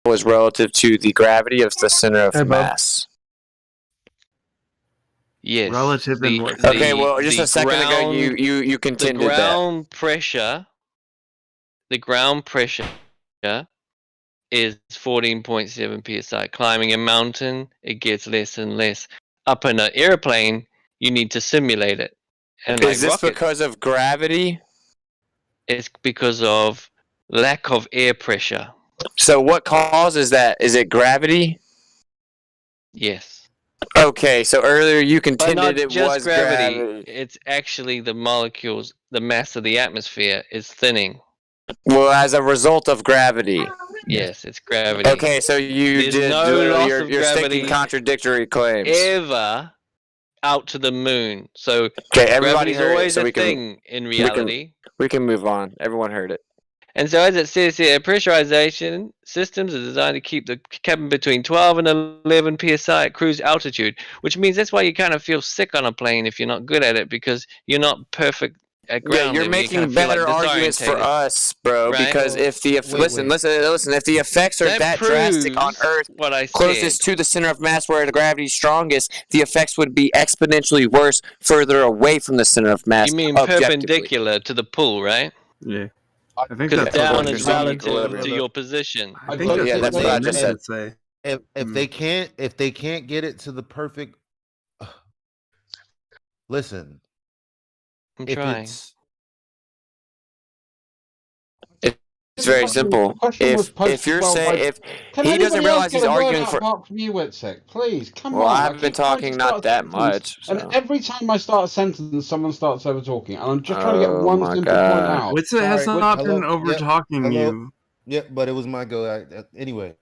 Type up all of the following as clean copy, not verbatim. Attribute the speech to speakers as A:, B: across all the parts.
A: is relative to the gravity of the center of mass.
B: Yes.
C: Relative in what?
A: Okay, well, just a second ago, you contended
B: the ground pressure. The ground pressure is 14.7 psi. Climbing a mountain, it gets less and less. Up in an airplane, you need to simulate it. And
A: is this because of gravity?
B: It's because of lack of air pressure.
A: So what causes that? Is it gravity?
B: Yes.
A: Okay, so earlier you contended it was
B: gravity. It's actually the molecules, the mass of the atmosphere is thinning.
A: Well, as a result of gravity.
B: Yes, it's gravity.
A: Okay, so you're stating contradictory claims.
B: Ever out to the moon. So
A: okay, everybody
B: gravity's
A: heard
B: always
A: it, so
B: a thing in reality.
A: We can move on. Everyone heard it.
B: And so as it says here, pressurization systems are designed to keep the cabin between 12 and 11 psi at cruise altitude, which means that's why you kind of feel sick on a plane if you're not good at it, because you're not perfect at ground.
A: Yeah, you're making better arguments for us, bro, right? Because if the listen, if the effects are that drastic on Earth, closest to the center of mass where the gravity is strongest, the effects would be exponentially worse further away from the center of mass.
B: You mean perpendicular to the pull, right?
C: Yeah. I think
B: that's down is relative to your position.
C: I think that's what I just said.
D: If they can't get it to the perfect, listen.
B: I'm trying.
A: It's very simple. If you're saying if he doesn't realize he's arguing for
E: apart from you, Witzik, please come on.
A: Well, I've been talking not that much.
E: So. And every time I start a sentence, someone starts over talking, and I'm just trying to get one simple point out.
C: Witzik has not been over talking you.
D: Yeah, but it was my go. Anyway,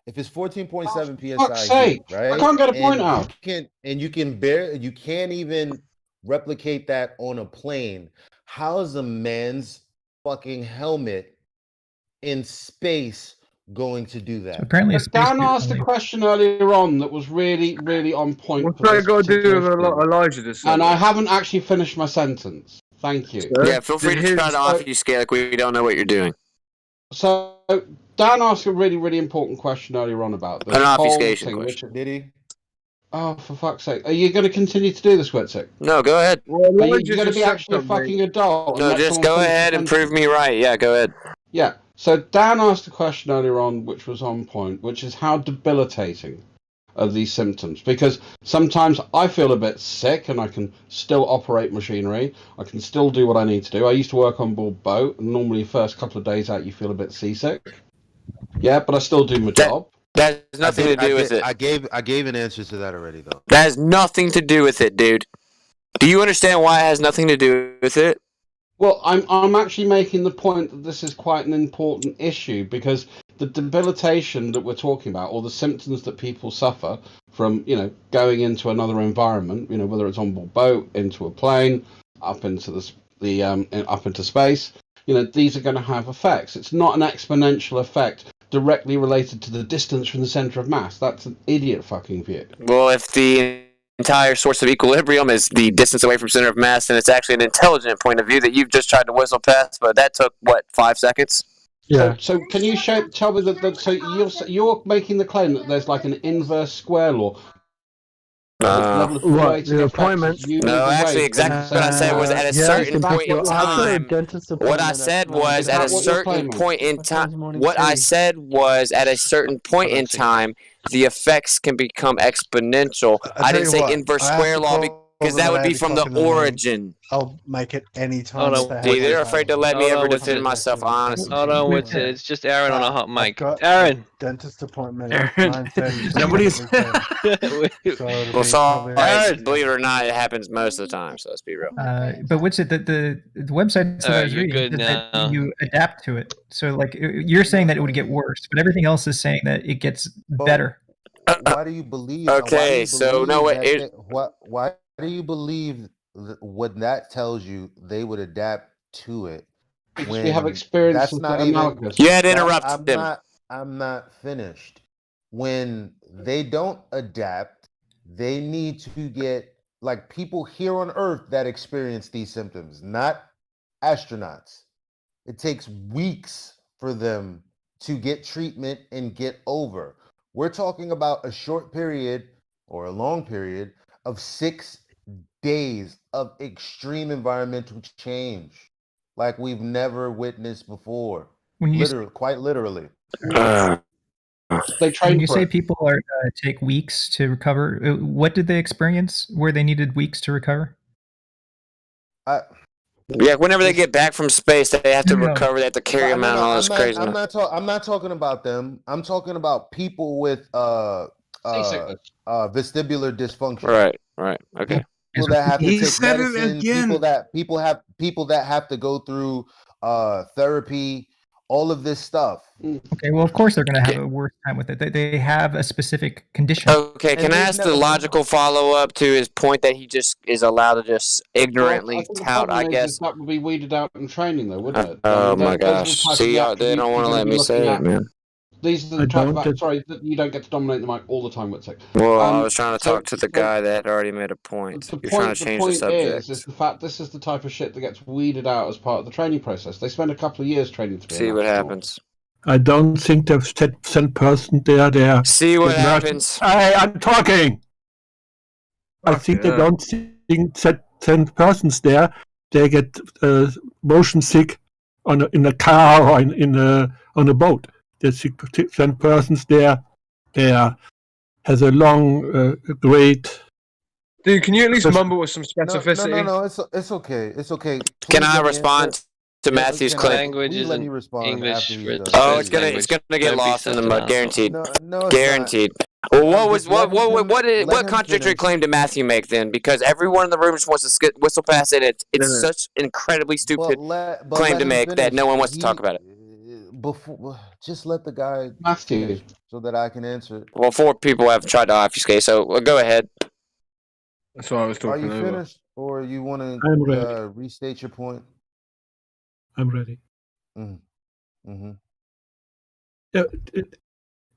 D: if it's 14.7 psi,
E: fuck's sake,
D: right?
E: I can't get a point out.
D: You can't even replicate that on a plane. How is a man's fucking helmet in space going to do that?
F: So apparently,
E: Dan asked a question earlier on that was really, really on point.
C: What's that got to do with Elijah?
E: And I haven't actually finished my sentence. Thank you.
A: Yeah, feel free to try to obfuscate like we don't know what you're doing.
E: So Dan asked a really, really important question earlier on about this
A: an obfuscation question.
D: Did he?
E: Oh, for fuck's sake! Are you going to continue to do this, Witzik?
A: No, go ahead.
E: Are you going to be actually a fucking adult?
A: No, just go ahead and prove me right. Yeah, go ahead.
E: Yeah. So Dan asked a question earlier on, which was on point, which is how debilitating are these symptoms? Because sometimes I feel a bit sick, and I can still operate machinery. I can still do what I need to do. I used to work on board boat, and normally first couple of days out, you feel a bit seasick. Yeah, but I still do my job.
A: That has nothing to do with it.
D: I gave an answer to that already, though.
A: That has nothing to do with it, dude. Do you understand why it has nothing to do with it?
E: Well, I'm actually making the point that this is quite an important issue, because the debilitation that we're talking about, or the symptoms that people suffer from, going into another environment, whether it's on board boat, into a plane, up into up into space, these are going to have effects. It's not an exponential effect directly related to the distance from the center of mass. That's an idiot fucking view.
A: Well, if the entire source of equilibrium is the distance away from center of mass, then it's actually an intelligent point of view that you've just tried to whistle past, but that took, 5 seconds?
E: Yeah. So can you tell me that so you're making the claim that there's like an inverse square law?
C: The appointment.
A: No, actually, exactly what I said was at a certain point in time. What I said was at a certain point in time. What I said was at a certain point in time, the effects can become exponential. I didn't say inverse square law because that would be from the origin.
G: I'll make it any time.
A: They're afraid to let me ever defend myself, honestly.
B: Hold on, it's just Aaron on a hot mic. Aaron!
G: Dentist appointment at 9:30.
C: Nobody's...
A: Aaron, believe it or not, it happens most of the time, so let's be real.
F: But what's it, the website that I was reading, that you adapt to it. So, you're saying that it would get worse, but everything else is saying that it gets better.
D: Why do you believe...
A: Okay, so, no, wait...
D: Why do you believe what that tells you they would adapt to it?
E: When we have experience.
D: That's not even.
A: You had to interrupt him.
D: I'm not finished. When they don't adapt, they need to get people here on Earth that experience these symptoms, not astronauts. It takes weeks for them to get treatment and get over. We're talking about a short period or a long period of 6 days of extreme environmental change like we've never witnessed before. Quite literally.
E: They train
F: when you
E: for
F: say
E: it.
F: people are take weeks to recover, what did they experience where they needed weeks to recover?
A: Yeah, whenever they get back from space, they have to recover. They have to carry them out and all this crazy.
D: I'm not talking about them. I'm talking about people with vestibular dysfunction.
A: Right. Okay.
D: People that have to
C: He
D: take
C: said it
D: medicine.
C: again.
D: People that have to go through therapy. All of this stuff.
F: Okay, well, of course they're going to have a worse time with it. They have a specific condition.
A: Okay, can I ask the logical follow-up to his point that he just is allowed to just ignorantly tout, I guess?
E: That would be weeded out in training, though, wouldn't it?
A: Oh my gosh. See, they don't want to let me say it, man.
E: These are the type sorry, you don't get to dominate the mic all the time, Whitsick.
A: Well, I was trying to talk to the guy that already made a point. You're trying to change the subject.
E: Is the fact this is the type of shit that gets weeded out as part of the training process. They spend a couple of years training to be
A: See what happens.
H: I don't think they've sent person there.
A: See what happens.
H: I'm talking. I think they don't send persons there. They get motion sick in a car or on a boat. They send persons there. They has a long, great.
C: Dude, can you at least mumble with some specificity?
D: No. It's okay. It's okay.
A: Can I respond to Matthew's claim?
B: Language
D: let me respond
B: English.
A: Oh, it's gonna get lost in the mud, guaranteed.
D: No,
A: guaranteed. Well, what contradictory claim did Matthew make then? Because everyone in the room just wants to whistle past it. It's such incredibly stupid claim to make that no one wants to talk about it.
D: Just let the guy
E: Matthew
D: so that I can answer it.
A: Well, 4 people have tried to obfuscate, so go ahead.
C: That's what I was talking about.
D: Are you finished, or you want to restate your point?
H: I'm ready.
D: Mm-hmm.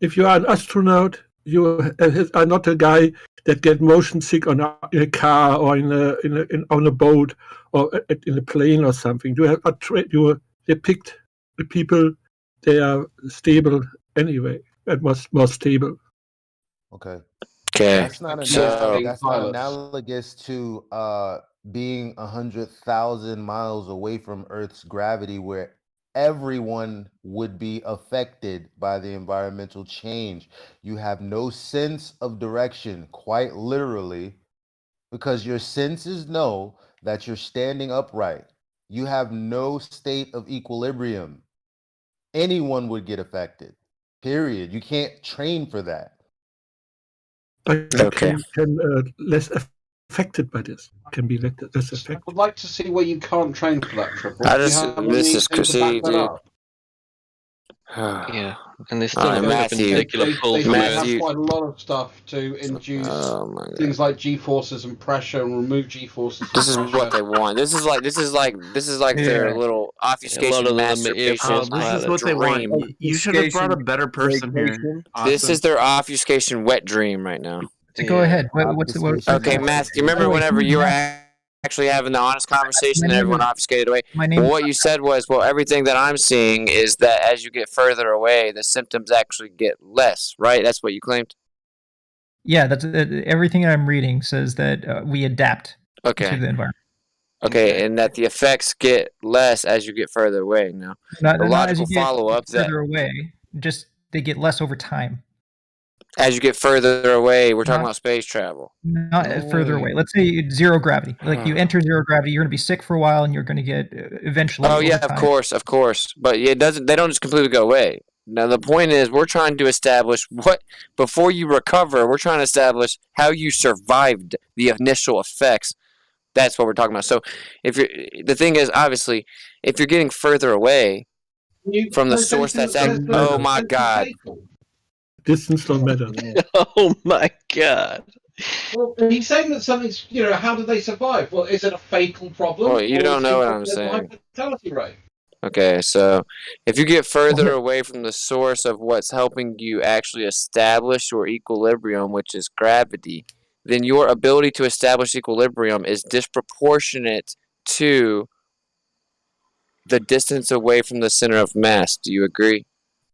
H: If you are an astronaut, you are not a guy that get motion sick in a car or on a boat or in a plane or something. They picked the people. They are stable anyway. That was more stable.
D: Okay.
A: That's
D: not analogous to being 100,000 miles away from Earth's gravity, where everyone would be affected by the environmental change. You have no sense of direction, quite literally, because your senses know that you're standing upright. You have no state of equilibrium. Anyone would get affected, period. You can't train for that.
H: Okay. Can less affected by this. Can be less affected.
E: I would like to see where you can't train for that, Triple.
A: This is crazy, dude.
B: Yeah, and they're still going up in particular pull
E: they
B: from
E: have
B: Earth.
E: quite a lot of stuff to induce things like G-forces and pressure and remove G-forces.
A: This is what they want. This is like their little obfuscation masturbation.
C: This is what they want. You should have brought a better person here.
A: This is their obfuscation wet dream right now.
F: Go ahead. What's
A: okay, Matthew? Remember whenever you were actually having the honest conversation and everyone obfuscated away? Well, what you said was, well, everything that I'm seeing is that as you get further away, the symptoms actually get less, right? That's what you claimed?
F: Yeah, that's everything I'm reading says that we adapt to the environment.
A: Okay, and that the effects get less as you get further away. Now,
F: the logical follow-up further away, just they get less over time.
A: As you get further away, we're talking about space travel.
F: Not further away. Let's say zero gravity. Like you enter zero gravity, you're going to be sick for a while, and you're going to get eventually.
A: Oh yeah, of course. But it doesn't. They don't just completely go away. Now the point is, we're trying to establish what before you recover. We're trying to establish how you survived the initial effects. That's what we're talking about. So, the thing is, obviously, if you're getting further away from the source, that's oh my god.
H: Distance don't matter.
B: Oh my god.
E: Well, he's saying that something's, how do they survive? Well, is it a fatal problem?
A: Well, you don't know what I'm saying.
E: Fatality rate.
A: Okay, so if you get further away from the source of what's helping you actually establish your equilibrium, which is gravity, then your ability to establish equilibrium is disproportionate to the distance away from the center of mass. Do you agree?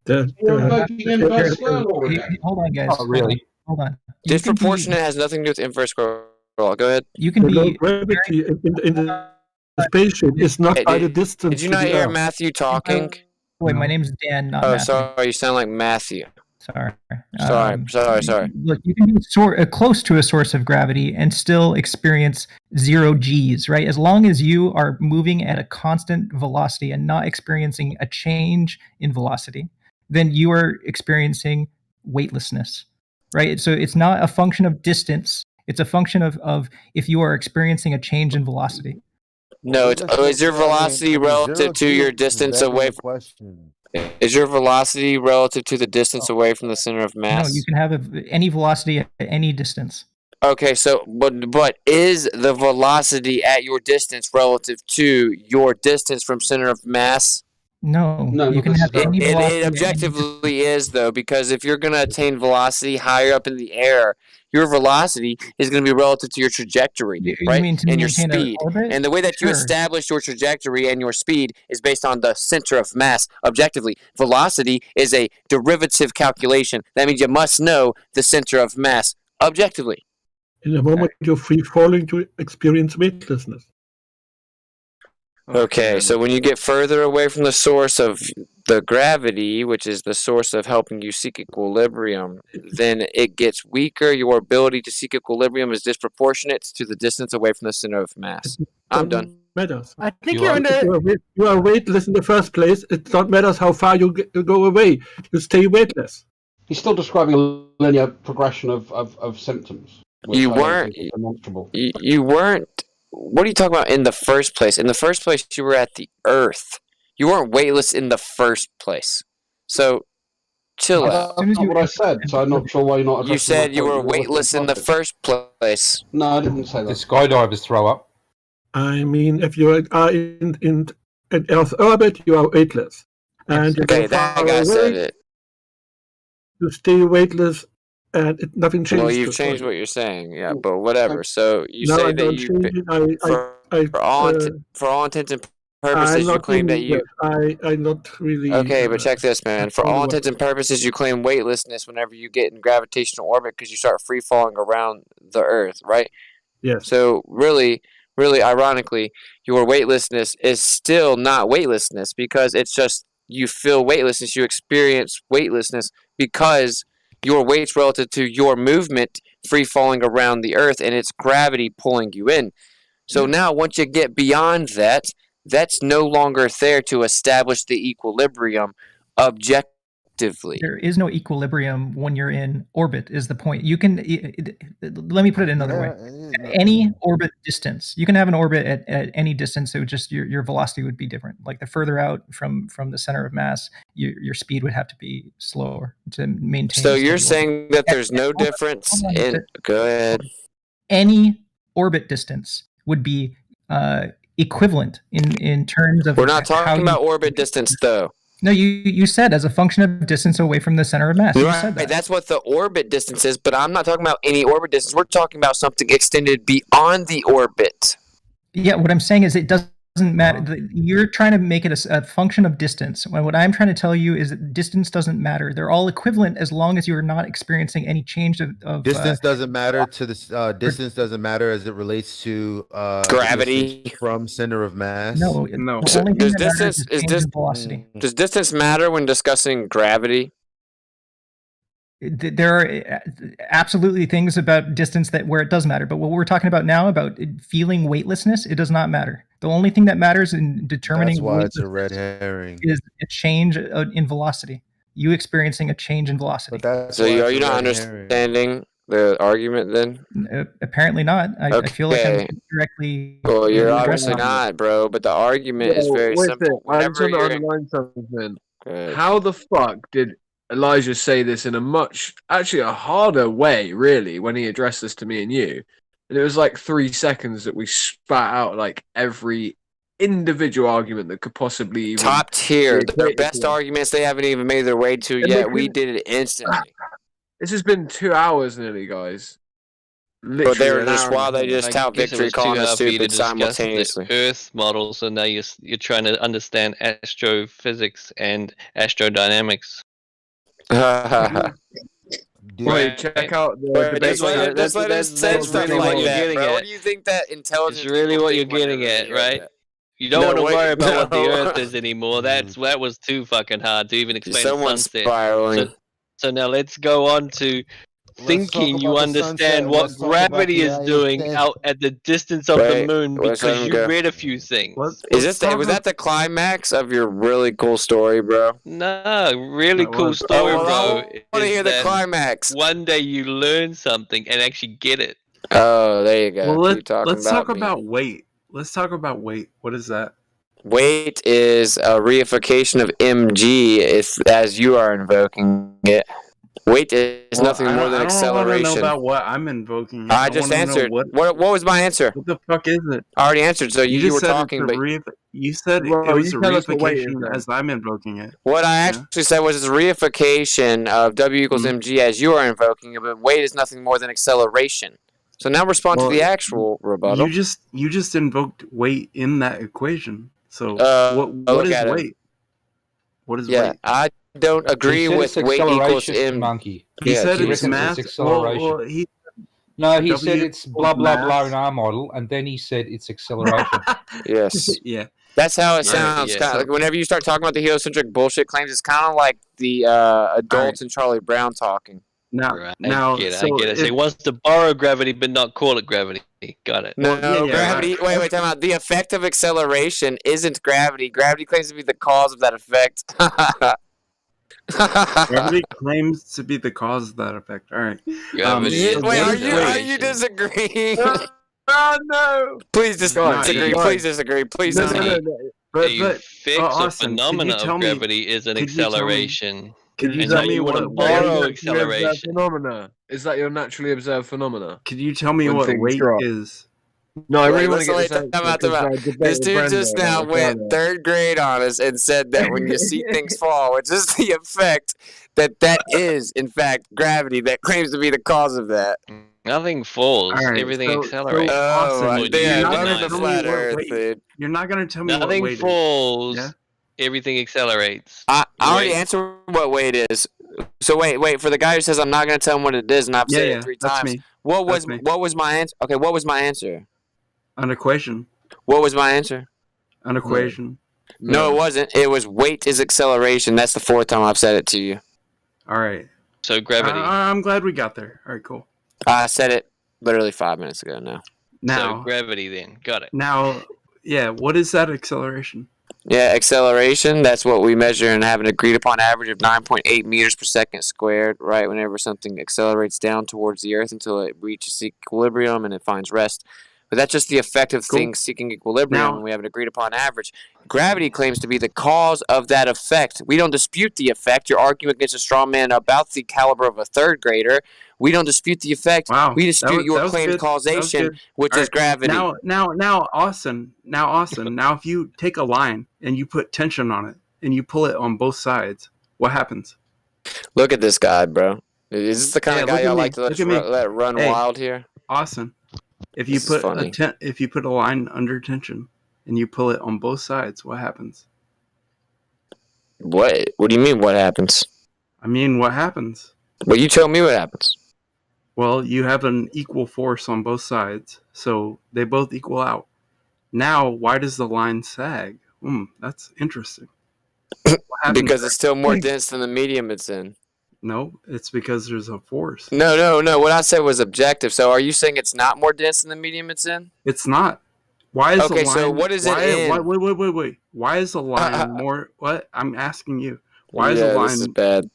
E: You're invoking inverse square law again.
F: Hold on, guys.
I: Oh, really?
F: Hold on.
A: Disproportionate has nothing to do with inverse square law. Go ahead.
F: You can be
H: gravity in the spaceship is not by the distance.
A: Did you not hear Matthew talking?
F: Wait, my name's Dan, not Matthew.
A: Sorry, you sound like Matthew.
F: Sorry.
A: Sorry.
F: Look, you can be close to a source of gravity and still experience 0 G's, right? As long as you are moving at a constant velocity and not experiencing a change in velocity, then you are experiencing weightlessness, right? So it's not a function of distance. It's a function of if you are experiencing a change in velocity.
A: No, is your velocity relative to your distance away from... Is your velocity relative to the distance away from the center of mass?
F: No, you can have any velocity at any distance.
A: Okay, so but is the velocity at your distance relative to your distance from center of mass?
F: No, you can have any velocity.
A: It objectively is, though, because if you're going to attain velocity higher up in the air, your velocity is going to be relative to your trajectory, right? And your speed. And the way that you establish your trajectory and your speed is based on the center of mass, objectively. Velocity is a derivative calculation. That means you must know the center of mass, objectively.
H: In the moment you're free falling to experience weightlessness.
A: Okay, so when you get further away from the source of the gravity, which is the source of helping you seek equilibrium, then it gets weaker. Your ability to seek equilibrium is disproportionate to the distance away from the center of mass. I'm done.
H: Matters.
I: I think
H: you are weightless in the first place. It don't matter how far you go away. You stay weightless.
E: He's still describing a linear progression of symptoms.
A: You weren't. You weren't. What are you talking about in the first place? In the first place, you were at the Earth. You weren't weightless in the first place. So, chill out.
E: That's not what I said, so I'm not sure why you're not.
A: You said you were weightless in the first place.
E: No, I didn't say that.
I: The skydivers throw up.
H: I mean, if you are in Earth orbit, you are weightless. And
A: okay, that guy said it.
H: You stay weightless. And nothing changed.
A: Well, you've changed what you're saying, yeah, but whatever. So you say that you, for all intents and purposes, you claim that you.
H: I'm not really.
A: Okay, but check this, man. For all intents and purposes, you claim weightlessness whenever you get in gravitational orbit because you start free falling around the Earth, right?
H: Yes.
A: So really, ironically, your weightlessness is still not weightlessness because it's just you feel weightlessness, you experience weightlessness because your weight's relative to your movement free falling around the Earth and it's gravity pulling you in. So now once you get beyond that, that's no longer there to establish the equilibrium objectively.
F: There is no equilibrium when you're in orbit is the point. You can, let me put it another way. At any orbit distance, you can have an orbit at any distance, so just your velocity would be different. Like the further out from the center of mass, your speed would have to be slower to maintain.
A: So you're saying that there's no difference in, go ahead.
F: Any orbit distance would be equivalent in terms of.
A: We're not talking about orbit distance though.
F: No, you said as a function of distance away from the center of mass. You said that.
A: That's what the orbit distance is, but I'm not talking about any orbit distance. We're talking about something extended beyond the orbit.
F: Yeah, what I'm saying is it doesn't matter. You're trying to make it a function of distance. What I'm trying to tell you is that distance doesn't matter. They're all equivalent as long as you're not experiencing any change of
D: distance doesn't matter to this. Distance doesn't matter as it relates to
A: gravity
D: from center of mass.
F: No.
A: So does distance matter when discussing gravity?
F: There are absolutely things about distance where it does matter, but what we're talking about now about feeling weightlessness, it does not matter. The only thing that matters in determining
D: that's why it's a red herring
F: is a change in velocity. You experiencing a change in velocity.
A: So are you not understanding the argument then?
F: Apparently not. I feel like I'm directly.
A: Well, you're obviously not, bro. But the argument is very simple.
J: I just want to underline something. How the fuck did Elijah say this in actually a harder way, really, when he addressed this to me and you? And it was like 3 seconds that we spat out like every individual argument that could possibly even
A: top tier. Their best arguments they haven't even made their way to yet. We did it instantly.
J: This has been 2 hours nearly, guys. Literally
A: but they were just while they just tout victory calling us stupid simultaneously.
B: The Earth models, and now you're trying to understand astrophysics and astrodynamics.
J: Wait, check out the debate.
A: Just let him say stuff
B: really
A: like
B: what you're
A: that,
B: getting
A: bro.
B: at.
A: What do you think that intelligent
B: It's really
A: people
B: what you're
A: think when they
B: getting at,
A: hear
B: right?
A: that?
B: You don't
A: No,
B: want to
A: wait,
B: worry about what the
A: no.
B: Earth is anymore. That was too fucking hard to even explain the
A: Someone's
B: sunset.
A: spiraling.
B: So now let's go on to thinking you understand what gravity is doing out at the distance of the moon because you read a few things.
A: Was that the climax of your really cool story, bro?
B: No, really cool story,
A: well,
B: bro.
A: I want to hear the climax.
B: One day you learn something and actually get it.
A: Oh, there you go.
C: Well,
A: Keep talking
C: let's talk
A: me.
C: about weight. Let's talk about weight. What is that?
A: Weight is a reification of mg, as you are invoking it. Weight is nothing more than acceleration.
C: I don't know about what I'm invoking.
A: I just answered. What was my answer?
C: What the fuck is it?
A: I already answered. So you
C: just
A: were
C: said
A: talking, but
C: you said it was a reification as I'm invoking it.
A: What I actually said was it's a reification of W equals mg as you are invoking it, but weight is nothing more than acceleration. So now respond to the actual rebuttal.
C: You just invoked weight in that equation. So what is weight? What is weight?
A: I don't agree with weight equals m.
I: Monkey.
C: He said it's mass
I: acceleration. No, he said it's blah blah blah in our model, and then he said it's acceleration.
A: Yes.
C: Yeah.
A: That's how it sounds.
B: Yeah.
A: Kind of like whenever you start talking about the heliocentric bullshit claims, it's kind of like the adults and Charlie Brown talking.
B: I get it. So he wants to borrow gravity, but not call it gravity. Got it.
A: No, gravity. Wait, time out. The effect of acceleration isn't gravity. Gravity claims to be the cause of that effect.
C: Gravity claims to be the cause of that effect. All right.
A: Are you disagreeing?
J: Oh no!
A: Please disagree. Please disagree. Please disagree.
B: The fix or phenomena of gravity is an acceleration.
C: Could you tell me what
B: borrow acceleration?
J: Phenomena? Is that your naturally observed phenomena?
C: Could you tell me what weight is?
J: No, I really want to get this out.
A: This dude just now went third grade on us and said that when you see things fall, which is the effect, that is, in fact, gravity that claims to be the cause of that.
B: Nothing falls. Everything accelerates.
C: You're not going to tell me
B: nothing
C: what weight
B: falls.
C: Is.
B: Everything accelerates.
A: I already answered what weight is. So wait. For the guy who says I'm not going to tell him what it is, and I've said it 3 times.
C: Me.
A: What was my answer? Okay, what was my answer?
C: An equation.
A: What was my answer?
C: An equation.
A: No, it wasn't. It was weight is acceleration. That's the 4th time I've said it to you.
C: All right.
B: So gravity.
C: I'm glad we got there. All right, cool.
A: I said it literally 5 minutes ago now.
B: So gravity then. Got it.
C: Now, what is that acceleration?
A: Yeah, acceleration, that's what we measure and have an agreed upon average of 9.8 meters per second squared, right? Whenever something accelerates down towards the Earth until it reaches equilibrium and it finds rest. But that's just the effect of things seeking equilibrium, and we have an agreed upon average. Gravity claims to be the cause of that effect. We don't dispute the effect. You're arguing against a straw man about the caliber of a 3rd grader. We don't dispute the effect.
C: Wow.
A: We dispute your claimed causation, which is gravity.
C: Now, Austin. Now, if you take a line and you put tension on it and you pull it on both sides, what happens?
A: Look at this guy, bro. Is this the kind of guy y'all like to let run wild here?
C: Austin, if you put a line under tension and you pull it on both sides, what happens?
A: What do you mean? What happens?
C: I mean, what happens?
A: Well, you tell me what happens.
C: Well, you have an equal force on both sides, so they both equal out. Now, why does the line sag? That's interesting.
A: Because it's still more dense than the medium it's in.
C: No, it's because there's a force.
A: No. What I said was objective. So are you saying it's not more dense than the medium it's in?
C: It's not. Why is the line...
A: so what is it in?
C: Wait. Why is the line more... What? I'm asking you. Why is the line...
A: this is bad.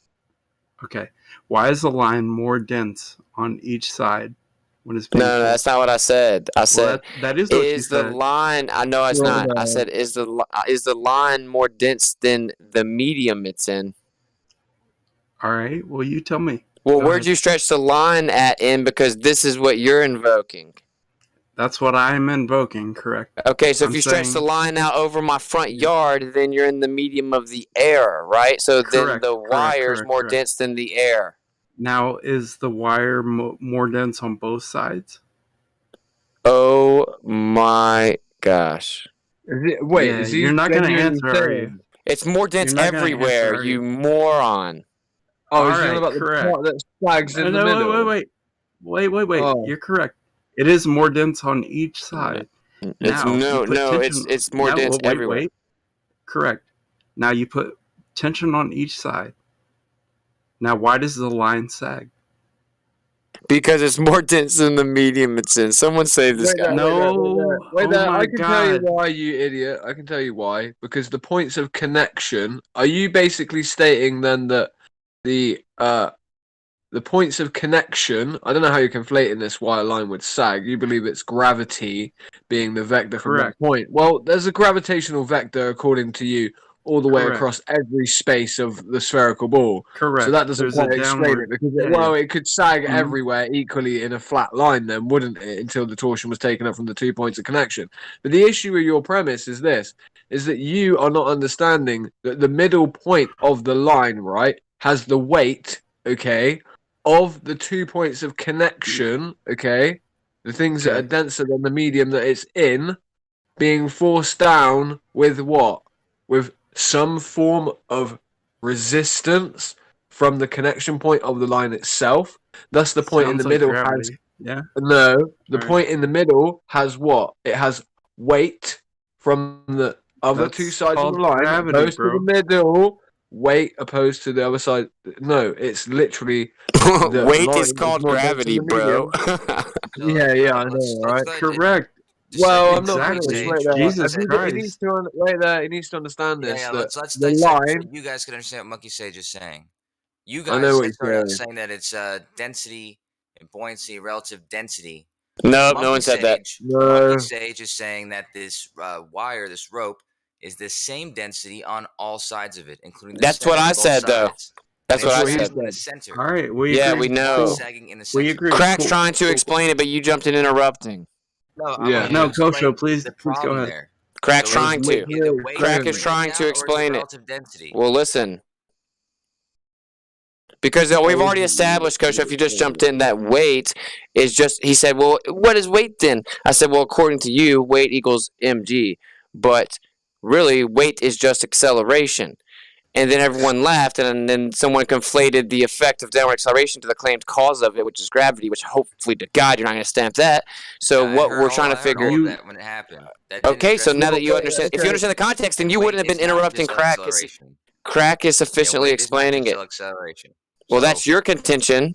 C: Okay. Why is the line more dense on each side when it's being...
A: No, that's not what I said. I said
C: that is what you
A: said. Line... I know it's not. I said is the line more dense than the medium it's in?
C: All right. Well, you tell me.
A: Well, where'd you stretch the line in? Because this is what you're invoking.
C: That's what I'm invoking, correct?
A: Okay, so if you stretch the line out over my front yard, then you're in the medium of the air, right? So then the wire is more dense than the air.
C: Now, is the wire more dense on both sides?
A: Oh my gosh.
C: You're not going to answer, are you?
A: It's more dense everywhere, you moron.
J: Oh, is
C: Alright,
J: about
C: correct.
J: the part that sags in the middle?
C: Wait.
J: Oh.
C: You're correct. It is more dense on each side.
A: It's it's more dense everywhere.
C: Wait. Correct. Now you put tension on each side. Now, why does the line sag?
A: Because it's more dense than the medium it's in. Someone save this guy.
J: Wait there. I can tell you why, you idiot. I can tell you why. Because the points of connection. Are you basically stating then that the points of connection? I don't know how you're conflating this. Why a line would sag? You believe it's gravity being the vector from that point. Well, there's a gravitational vector according to you all the way across every space of the spherical ball.
C: Correct.
J: So that doesn't quite explain it because it could sag everywhere equally in a flat line then, wouldn't it, until the torsion was taken up from the 2 points of connection. But the issue with your premise is this, is that you are not understanding that the middle point of the line, right, has the weight, okay, of the 2 points of connection, okay, the things that are denser than the medium that it's in, being forced down with what? With some form of resistance from the connection point of the line itself. Thus, the point in the middle has point in the middle has what? It has weight from the other two sides of the line, opposed to the middle. Weight opposed to the other side. No, it's literally
A: weight is called gravity, bro.
J: Yeah, I know, right?
C: Correct.
J: Well, I'm not
C: Jesus Christ.
J: He needs to, he needs to understand this.
K: Yeah, let's
J: the
K: dissect
J: line.
K: so you guys can understand what Monkey Sage is saying. You
J: I know
K: guys
J: what he's
K: started out
J: saying.
K: saying that it's density and buoyancy, relative density.
A: No, no one said that.
K: Monkey Sage is saying that this wire, this rope, is the same density on all sides of it, including the
A: That's what I said, though. That's what I said.
K: In the center.
C: All right,
A: we know.
K: Sagging in the center.
C: We agree.
A: Crack's trying to explain it, but you jumped in interrupting.
C: No, Kosho, please go ahead.
K: There.
A: Crack's
K: So
A: trying to. Crack is trying to explain it.
K: Density?
A: Well, listen. Because we've already established, Kosho, if you just jumped in, that weight is just, he said, well, what is weight then? I said, well, according to you, weight equals mg. But really, weight is just acceleration. And then everyone laughed, and then someone conflated the effect of downward acceleration to the claimed cause of it, which is gravity, which hopefully to God you're not going to stamp that. So what we're trying to figure...
K: that when it happened.
A: Okay, so now that you understand... If you understand the context, then you wouldn't have been interrupting Crack. Crack is sufficiently explaining it. Well, that's your contention.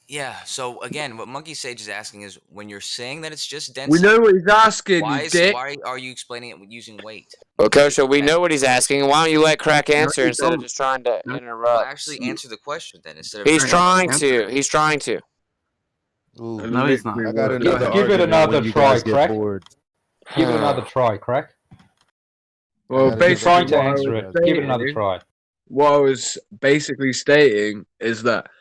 K: Yeah, so again, what Monkey Sage is asking is, when you're saying that it's just density...
J: We know what he's asking,
K: why are you explaining it using weight?
A: Okay, so we know what he's asking. Why don't you let Crack answer instead of just trying to interrupt?
K: Well, actually answer the question then, instead of...
A: He's trying to. He's trying to.
C: Ooh, no, he's not.
I: Give it another try, Crack. Give it another try, Crack.
J: Well, basically,
I: trying to answer it. Give it another try.
J: What I was basically stating is that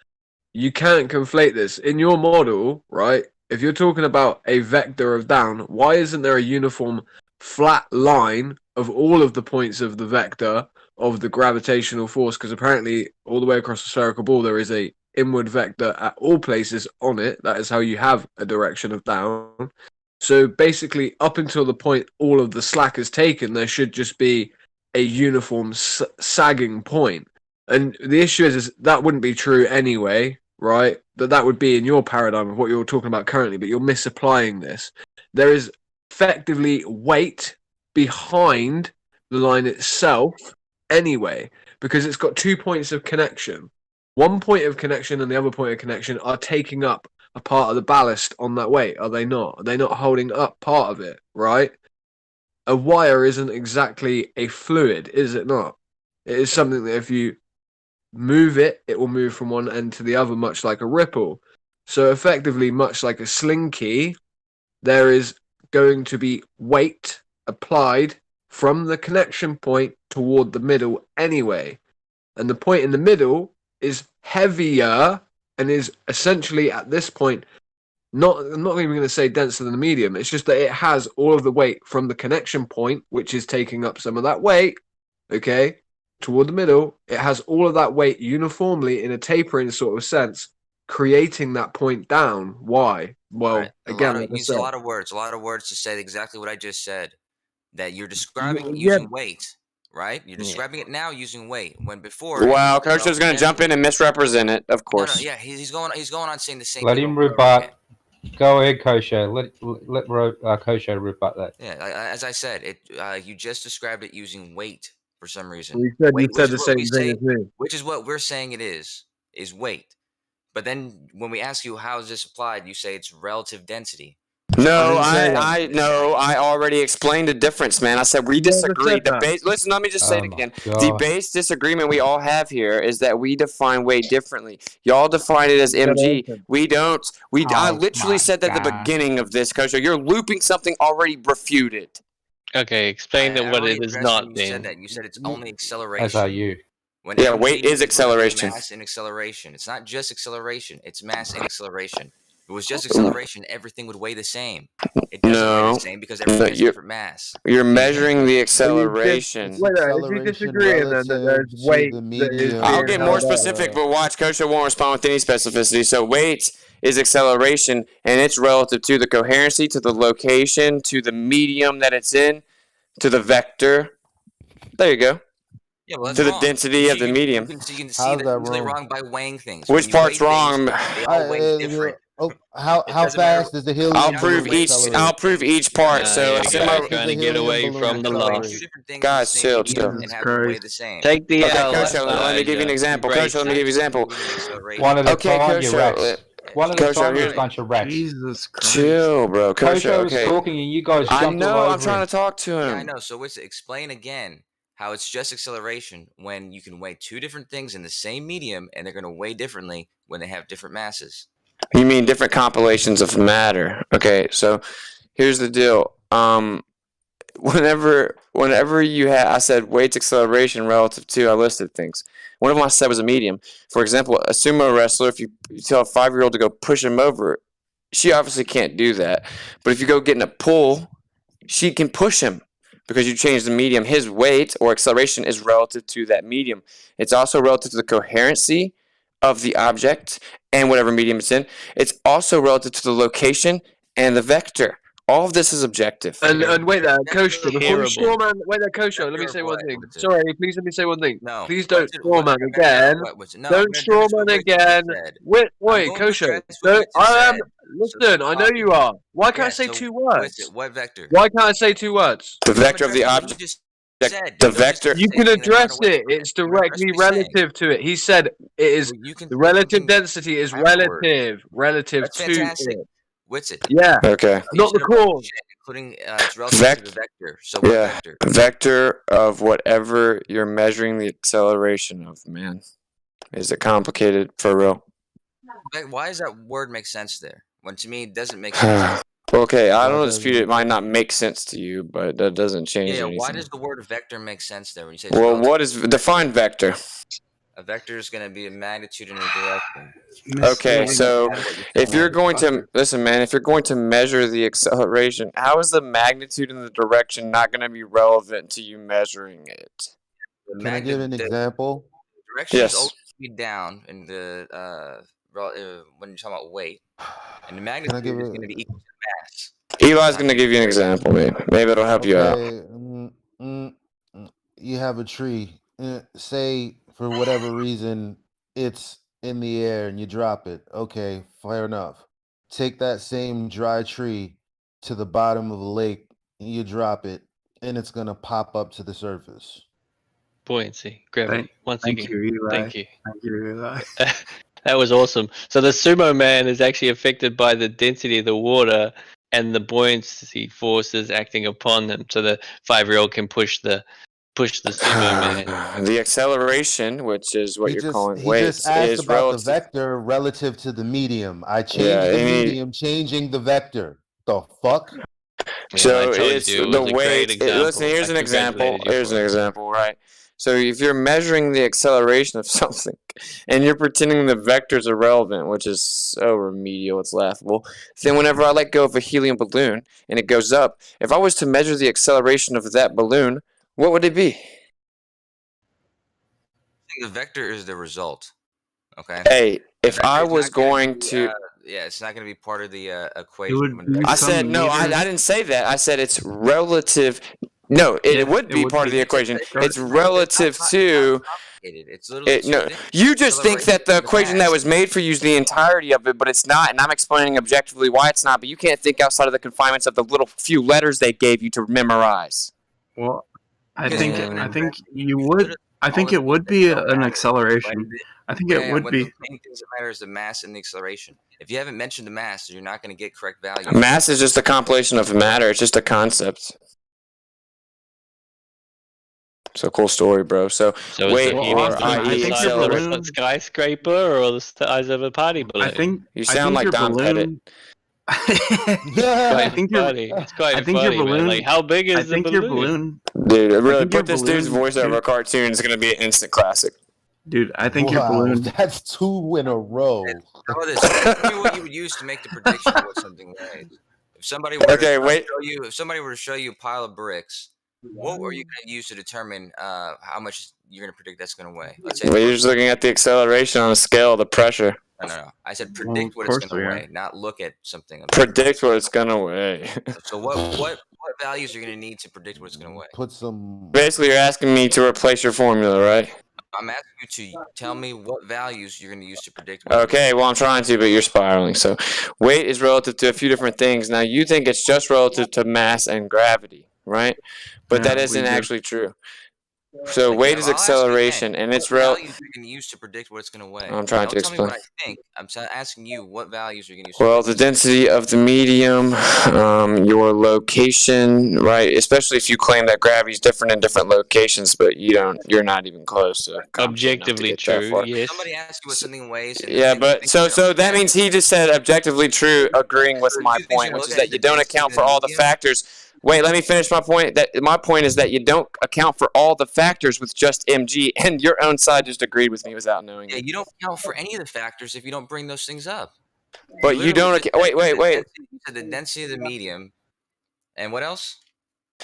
J: you can't conflate this. In your model, right, if you're talking about a vector of down, why isn't there a uniform flat line of all of the points of the vector of the gravitational force? Because apparently all the way across the spherical ball there is a inward vector at all places on it. That is how you have a direction of down. So basically up until the point all of the slack is taken, there should just be a uniform sagging point. And the issue is that wouldn't be true anyway, right? That would be in your paradigm of what you're talking about currently, but you're misapplying this. There is effectively weight behind the line itself anyway, because it's got 2 points of connection. One point of connection and the other point of connection are taking up a part of the ballast on that weight, are they not? Are they not holding up part of it, right? A wire isn't exactly a fluid, is it not? It is something that if you move it, it will move from one end to the other, much like a ripple. So effectively, much like a slinky, there is going to be weight applied from the connection point toward the middle anyway. And the point in the middle is heavier and is essentially at this point, I'm not even going to say denser than the medium. It's just that it has all of the weight from the connection point, which is taking up some of that weight, okay, toward the middle. It has all of that weight uniformly in a tapering sort of sense, creating that point down. Why? Well, again,
K: use a lot of words to say exactly what I just said. That you're describing it using weight, right? You're describing it now using weight. When before,
A: Well, Coach is going to jump in and misrepresent it, of course.
K: No, yeah, he's going on saying the same.
I: Let him rebut. Go ahead, Kosho. Let Kosho rebut that.
K: Yeah, as I said, you just described it using weight for some reason.
J: You said the same thing as me.
K: Which is what we're saying it is weight. But then when we ask you how is this applied, you say it's relative density.
A: No, I already explained the difference, man. I said we disagree. Listen, let me just say it again. The base disagreement we all have here is that we define weight differently. Y'all define it as mg. We don't. I literally said that at the beginning of this, Coach. You're looping something already refuted.
B: Okay, explain what it is not.
K: You said it's only acceleration.
I: As are you.
A: Weight is acceleration.
K: Mass and acceleration. It's not just acceleration. It's mass and acceleration. If it was just acceleration, everything would weigh the same. It doesn't weigh the same because everything has different mass.
A: You're measuring the acceleration.
J: If you disagree, then there's weight.
A: I'll get more specific, but watch, Coach won't respond with any specificity. So weight is acceleration, and it's relative to the coherency, to the location, to the medium that it's in, to the vector. There you go.
K: Yeah, well,
A: to the density of the medium.
K: You can see that usually wrong by weighing things.
A: Which part's wrong?
K: They all weigh different.
D: How fast is the helium?
A: I'll prove each part. So
B: trying to get away from the law.
A: Guys, chill.
B: Take the
A: Coach, let me give you an example. Coach, let me give you an example.
I: One at a time, you rats. One at a time, you bunch of rats.
C: Jesus Christ.
A: Chill, bro. Coach,
I: was talking and you guys jumped all over
A: I know. I'm trying to talk to him.
K: Yeah, I know. So explain again how it's just acceleration when you can weigh two different things in the same medium and they're going to weigh differently when they have different masses.
A: You mean different compilations of matter? Okay, so here's the deal. Whenever you had, I said weight's acceleration relative to, I listed things. One of them I said was a medium. For example, a sumo wrestler, if you tell a 5-year-old to go push him over, she obviously can't do that. But if you go get in a pull, she can push him. Because you change the medium, his weight or acceleration is relative to that medium. It's also relative to the coherency of the object and whatever medium it's in. It's also relative to the location and the vector. All of this is objective.
J: And wait there, Kosho. Before Strawman, wait there, Kosho. Let me say one thing. Sorry, please let me say one thing.
K: No,
J: please don't Strawman again. Don't Strawman again. Wait, Kosho. Listen, I know you are. Why can't I say 2 words?
K: What vector?
J: Why can't I say 2 words?
A: The vector of the object. The vector.
J: You can address it. It's directly relative to it. He said it is. The relative density is relative to it.
K: What's it?
J: Yeah.
A: Okay.
J: Not the cause.
K: Including it's relative to the vector. So what vector?
A: Vector of whatever you're measuring the acceleration of, man. Is it complicated for real?
K: Why does that word make sense there? When to me it doesn't make sense.
A: Okay, I don't dispute it. Might not make sense to you, but that doesn't change anything.
K: Why does the word vector make sense there when you say?
A: Well, what is define vector?
K: A vector is going to be a magnitude in a direction.
A: Okay, so if you're going to listen, man, if you're going to measure the acceleration, how is the magnitude in the direction not going to be relevant to you measuring it?
D: Can I give an example?
K: The direction is always down in the when you're talking about weight, and the magnitude is going to be equal to mass.
A: Eli's going to give you an example, maybe it'll help you out.
D: You have a tree. Say for whatever reason it's in the air and you drop it. Okay, fair enough. Take that same dry tree to the bottom of the lake and you drop it, and it's going to pop up to the surface.
B: Buoyancy, gravity.
C: Thank you, Eli.
B: Thank you.
C: Thank you, Eli.
B: That was awesome. So the sumo man is actually affected by the density of the water and the buoyancy forces acting upon them. So the 5-year-old can push the sumo man.
A: The acceleration, which is what you're calling weight,
D: just asked
A: is
D: about
A: relative.
D: The vector relative to the medium. I changed the medium, changing the vector. The fuck?
A: So it's the weight. Listen, here's an example. Right? So if you're measuring the acceleration of something and you're pretending the vectors are relevant, which is so remedial, it's laughable, then whenever I let go of a helium balloon and it goes up, if I was to measure the acceleration of that balloon, what would it be?
K: The vector is the result. Okay.
A: Hey, if I was going to...
K: it's not going to be part of the equation.
A: I said, no, I didn't say that. I said it's relative No, it would be part of the equation. It's relative to.
K: It's literally
A: No, you just think that the equation that was made for you is the entirety of it, but it's not. And I'm explaining objectively why it's not. But you can't think outside of the confinements of the little few letters they gave you to memorize.
C: Well, I think you would. I think it would be an acceleration. I think it would be.
K: The main things that matter is the mass and the acceleration. If you haven't mentioned the mass, you're not going to get correct values.
A: Mass is just a compilation of matter. It's just a concept. So cool story, bro. So wait,
B: I think the size of a skyscraper or the size of a party balloon.
C: I think
A: you sound like Don Pettit.
B: I think it's quite funny, man. Like, how big is the balloon?
C: Your balloon?
A: Dude, really put this dude's voice over a cartoon. It's gonna be an instant classic.
C: Dude, I think your balloon.
D: That's 2 in a row.
K: How about this? Tell me what you would use to make the prediction of what something weighs. If somebody were if somebody were to show you a pile of bricks, what are you going to use to determine how much you're going to predict that's going to weigh? Let's say
A: you're just looking at the acceleration on a scale of the pressure.
K: No. I said predict what it's going to weigh, not look at something.
A: Predict what it's going to weigh.
K: So what values are you going to need to predict what it's going to weigh?
D: Put some.
A: Basically, you're asking me to replace your formula, right?
K: I'm asking you to tell me what values you're going to use to predict.
A: Okay, well, I'm trying to, but you're spiraling. So weight is relative to a few different things. Now, you think it's just relative to mass and gravity, right? But that isn't actually true. So weight is acceleration, and it's
K: values you're going to use to predict what it's going to weigh.
A: I'm trying to explain.
K: Tell me what I think. I'm asking you what values you're going to use.
A: Well, the density of the medium, your location, right? Especially if you claim that gravity is different in different locations, but you're not even close to
B: objectively true. Yes.
K: Somebody asks you what something weighs.
A: Yeah, but so that means he just said objectively true, agreeing with my point, which is that you don't account for all the factors. Wait, let me finish my point. My point is that you don't account for all the factors with just mg, and your own side just agreed with me without knowing it.
K: You don't account for any of the factors if you don't bring those things up.
A: But you don't. Wait.
K: You said the density of the medium, and what else?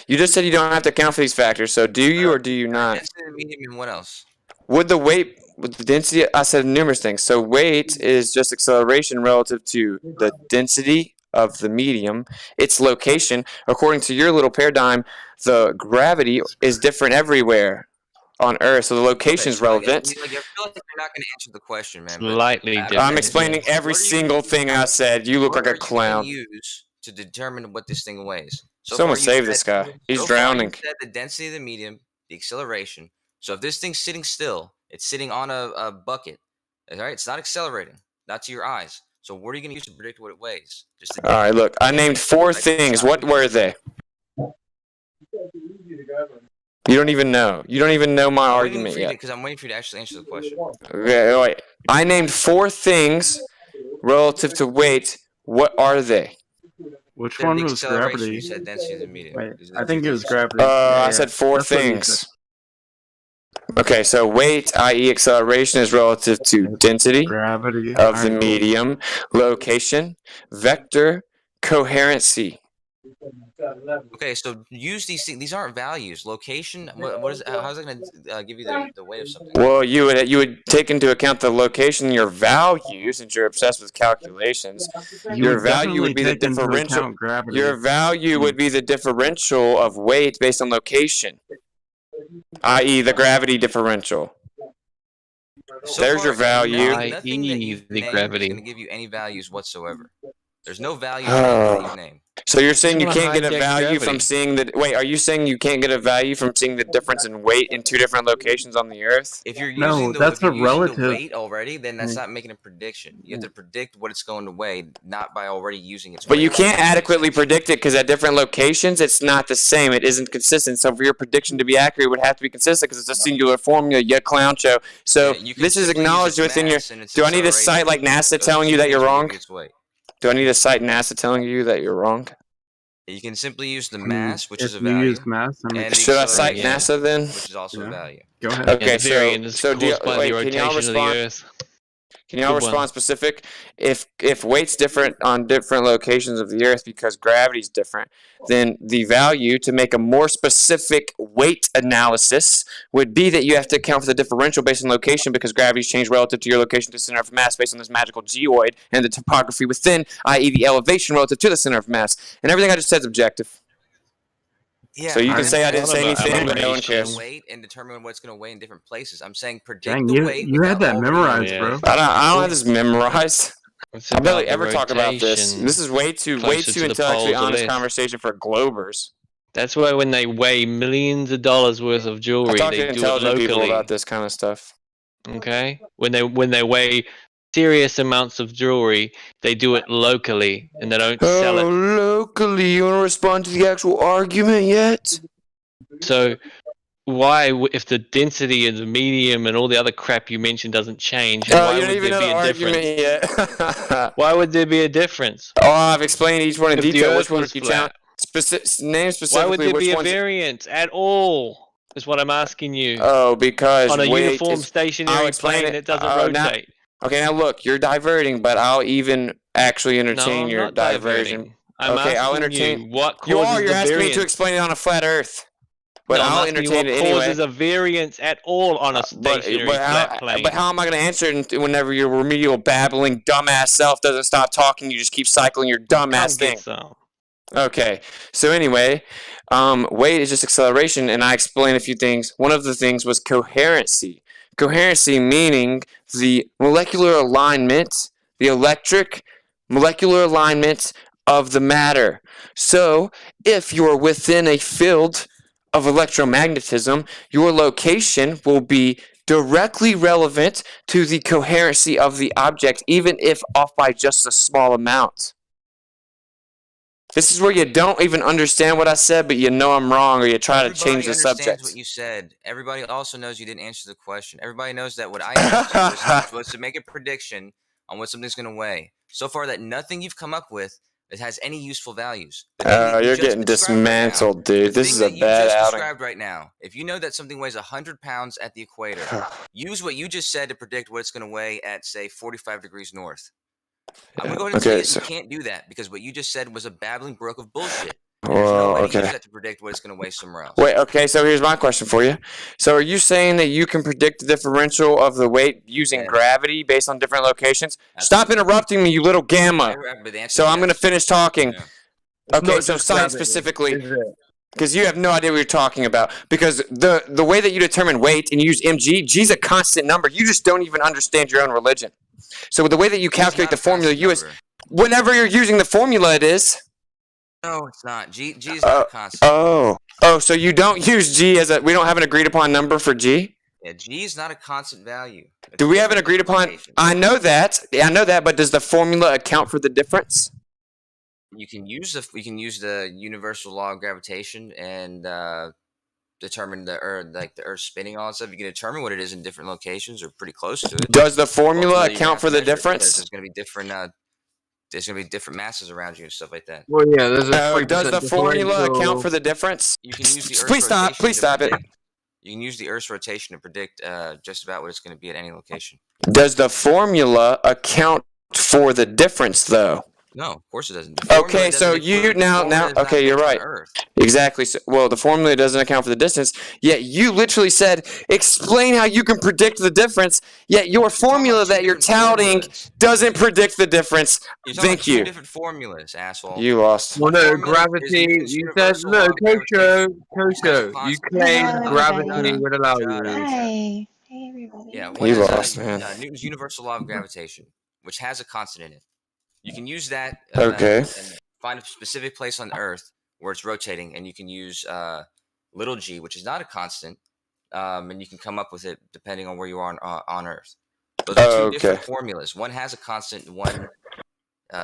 A: You just said you don't have to account for these factors. So do you or do you not?
K: Density of the medium, and what else?
A: Would the weight, with the density? I said numerous things. So weight is just acceleration relative to the density of the medium, its location. According to your little paradigm, the gravity is different everywhere on Earth, so the location is relevant.
K: I feel like you're not going to answer the question, man.
B: Slightly different.
A: I'm explaining every single thing I said. You look like a clown.
K: Use to determine what this thing weighs.
A: Someone save this guy. He's drowning.
K: You said the density of the medium, the acceleration. So if this thing's sitting still, it's sitting on a bucket. All right, it's not accelerating, not to your eyes. So what are you going to use to predict what it weighs?
A: All right, look, I named 4 things. What were they? You don't even know. You don't even know my argument yet.
K: Because I'm waiting for you to actually answer the question.
A: Okay, wait. I named 4 things relative to weight. What are they?
C: Which one was gravity?
K: You said density of the medium.
C: Wait, I think it was gravity.
A: I said 4 things. Okay, so weight, i.e. acceleration, is relative to density
C: gravity
A: of the medium, location, vector, coherency.
K: Okay, so use these things. These aren't values. Location. What is? How's it going to give you the weight of something?
A: Well, you would take into account the location, your value, since you're obsessed with calculations. Your value would be the differential. Your value would be the differential of weight based on location, i.e. the gravity differential.
K: So
A: there's your value.
K: Nothing that you've named is going to give you any values whatsoever. There's no value in anything you name.
A: So you're saying you can't get a value from seeing the... Wait, are you saying you can't get a value from seeing the difference in weight in 2 different locations on the Earth?
K: If you're using the weight already, then that's not making a prediction. You have to predict what it's going to weigh, not by already using its weight.
A: But you can't adequately predict it because at different locations, it's not the same. It isn't consistent. So for your prediction to be accurate, it would have to be consistent because it's a singular formula, you clown show. So this is acknowledged within your... Do I need a site like NASA telling you that you're wrong? Do I need a site NASA telling you that you're wrong?
K: You can simply use the mass, which is a value.
A: Should I cite NASA then?
K: Which is also a value.
C: Go ahead.
A: Okay, so can y'all respond? Can y'all respond specific? If weight's different on different locations of the Earth because gravity's different, then the value to make a more specific weight analysis would be that you have to account for the differential based on location because gravity's changed relative to your location to the center of mass based on this magical geoid and the topography within, i.e. the elevation relative to the center of mass. And everything I just said is objective.
K: Yeah,
A: So you can say I didn't say anything, but no one cares.
K: Weight and determine what's going to weigh in different places. I'm saying predict
C: Dang,
K: the weight.
C: you had that memorized, bro.
A: I don't have this memorized.
B: It's
A: I barely
B: about
A: ever
B: the
A: talk about this.
B: rotation
A: This is way too
B: closer to the
A: intellectually
B: poles of
A: honest
B: Earth.
A: conversation for Globers.
B: That's why when they weigh millions of dollars worth of
A: I
B: jewelry,
A: talk
B: they
A: to
B: do it
A: intelligent people
B: locally.
A: about this kind of stuff.
B: Okay, when they weigh serious amounts of jewelry, they do it locally and they don't sell it.
A: Locally, you want to respond to the actual argument yet?
B: So why, if the density and the medium and all the other crap you mentioned doesn't change, why
A: you don't
B: would
A: even
B: there
A: know
B: be
A: the
B: a
A: argument
B: difference?
A: yet.
B: Why would there be a difference?
A: Oh, I've explained each one in
B: If the
A: detail.
B: Earth
A: Which one
B: was
A: you
B: flat,
A: name specifically?
B: why would there
A: which
B: be a
A: ones?
B: variance at all? Is what I'm asking you.
A: Oh, because
B: on a
A: weight
B: uniform
A: is,
B: stationary plane that doesn't rotate.
A: Now look, you're diverting, but I'll even actually entertain
B: I'm
A: your
B: not
A: diversion.
B: diverting. I'm
A: Okay, I'll
B: asking
A: entertain.
B: you what
A: You
B: causes
A: are. You're
B: the
A: asking
B: variance.
A: me to explain it on a flat Earth. But
B: No, I'm
A: I'll
B: asking you
A: entertain
B: what
A: it anyway.
B: causes a variance at all on a stationary flat plane.
A: But how am I going to answer it whenever your remedial babbling dumbass self doesn't stop talking? You just keep cycling your dumbass thing.
B: Some.
A: Okay. So anyway, weight is just acceleration, and I explained a few things. One of the things was coherency. Coherency meaning the molecular alignment, the electric molecular alignment of the matter. So if you're within a field of electromagnetism, your location will be directly relevant to the coherency of the object, even if off by just a small amount. This is where you don't even understand what I said, but you know I'm wrong, or you try to change the subject.
K: Everybody understands what you said. Everybody also knows you didn't answer the question. Everybody knows that what I asked you was to make a prediction on what something's going to weigh. So far, that nothing you've come up with that has any useful values.
A: You're getting dismantled, dude. This is a bad outing.
K: Described right now. If you know that something weighs 100 pounds at the equator, use what you just said to predict what it's going to weigh at, say, 45 degrees north. I'm going to go ahead and tell you that you can't do that because what you just said was a babbling brook of bullshit. There's no way to use that to predict what it's going to weigh somewhere else.
A: Wait, okay, so here's my question for you. So are you saying that you can predict the differential of the weight using gravity based on different locations? Stop interrupting me, you little gamma. So I'm going to finish talking.
J: Yeah.
A: Okay, so science specifically, because you have no idea what you're talking about. Because the way that you determine weight and you use mg, g's a constant number. You just don't even understand your own religion. So the way that you calculate the formula, whenever you're using the formula, it is.
K: No, it's not. G is not a constant.
A: So you don't use G we don't have an agreed upon number for G?
K: Yeah, G is not a constant value.
A: Do we have an agreed upon? I know that, but does the formula account for the difference?
K: You can use the universal law of gravitation and determine the Earth spinning, all that stuff. You can determine what it is in different locations or pretty close to it.
A: Does the formula account for the difference?
K: There's going to be different. There's going to be different masses around you and stuff like that.
J: Well, yeah. There's
A: does the formula account for the difference?
K: You can use the Earth's
A: Please stop it.
K: You can use the Earth's rotation to predict just about what it's going to be at any location.
A: Does the formula account for the difference, though?
K: No, of course it doesn't.
A: Okay, so you're right. Exactly. So, well, the formula doesn't account for the distance. Yet you literally said, explain how you can predict the difference. Yet your formula that you're touting doesn't predict the difference. Thank you.
K: Two different formulas, asshole.
A: You lost.
J: Well, no, gravity. You said no, Kosho. You claimed gravity would allow you.
L: Hi, everybody.
K: Yeah,
A: you lost, man.
K: Newton's universal law of gravitation, which has a constant in it. You can use that
A: and
K: find a specific place on Earth where it's rotating, and you can use little g, which is not a constant, and you can come up with it depending on where you are on Earth. Those are two different formulas. One has a constant, one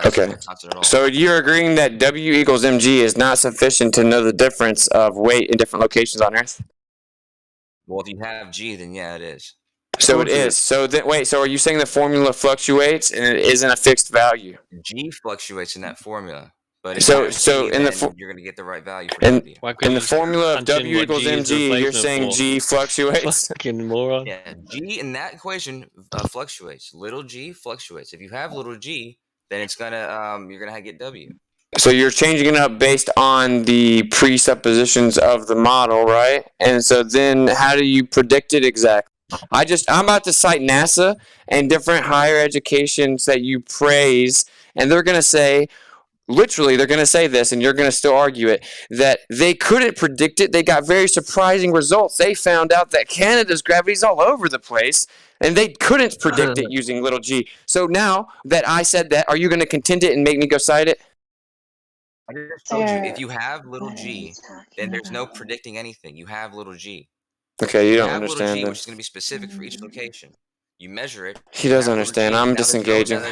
A: okay.
K: Not constant at all.
A: So you're agreeing that W equals mg is not sufficient to know the difference of weight in different locations on Earth?
K: Well, if you have g, then yeah, it is.
A: So it is. So then, wait. So are you saying the formula fluctuates and it isn't a fixed value?
K: G fluctuates in that formula, but if
A: so
K: in the you're going to get the right value for W.
A: In the formula of W equals mg, you're saying G fluctuates.
B: Fucking moron.
K: Yeah, G in that equation fluctuates. Little g fluctuates. If you have little g, then it's gonna you're gonna get W.
A: So you're changing it up based on the presuppositions of the model, right? And so then how do you predict it exactly? I'm about to cite NASA and different higher educations that you praise, and they're going to say literally, they're going to say this, and you're going to still argue it, that they couldn't predict it. They got very surprising results. They found out that Canada's gravity is all over the place, and they couldn't predict it using little g. So now that I said that, are you going to contend it and make me go cite it?
K: I just told you, if you have little g, then there's no predicting anything. You have little g.
A: Okay, you don't
K: have
A: understand
K: little g,
A: then.
K: which is going to be specific for each location. You measure it.
A: He doesn't understand. I'm disengaging.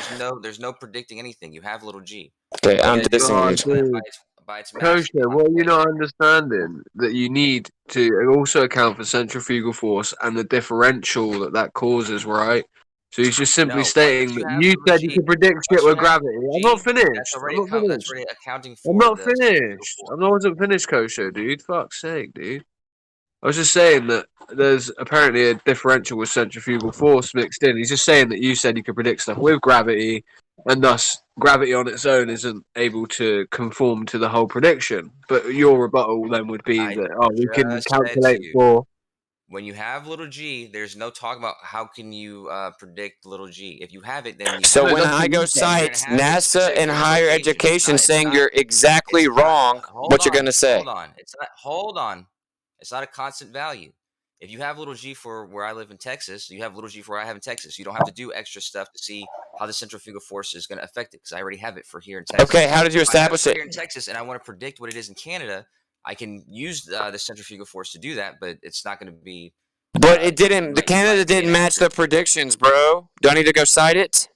K: There's no predicting anything. You have little g.
A: Okay, I'm disengaging.
K: By its
J: Kosher, what you're not understanding that you need to also account for centrifugal force and the differential that causes, right? So he's just simply stating that you said you could predict shit with gravity. I'm not finished.
K: That's
J: I'm not finished.
K: That's already accounting for.
J: I'm not finished. I wasn't finished, Kosher, dude. Fuck's sake, dude. I was just saying that there's apparently a differential with centrifugal force mixed in. He's just saying that you said you could predict stuff with gravity, and thus gravity on its own isn't able to conform to the whole prediction. But your rebuttal then would be that, we can calculate for...
K: When you have little g, there's no talk about how can you predict little g. If you have it, then you
A: so when I go cite NASA and higher education saying you're exactly wrong, what you're going to say?
K: Hold on. It's not a constant value. If you have little g for where I live in Texas, you have little g for where I have in Texas. You don't have to do extra stuff to see how the centrifugal force is going to affect it because I already have it for here in Texas.
A: Okay, how did you establish it?
K: Here in Texas, and I want to predict what it is in Canada, I can use the centrifugal force to do that, but it's not going to be.
A: But it didn't. The Canada didn't match the predictions, bro. Do I need to go cite it?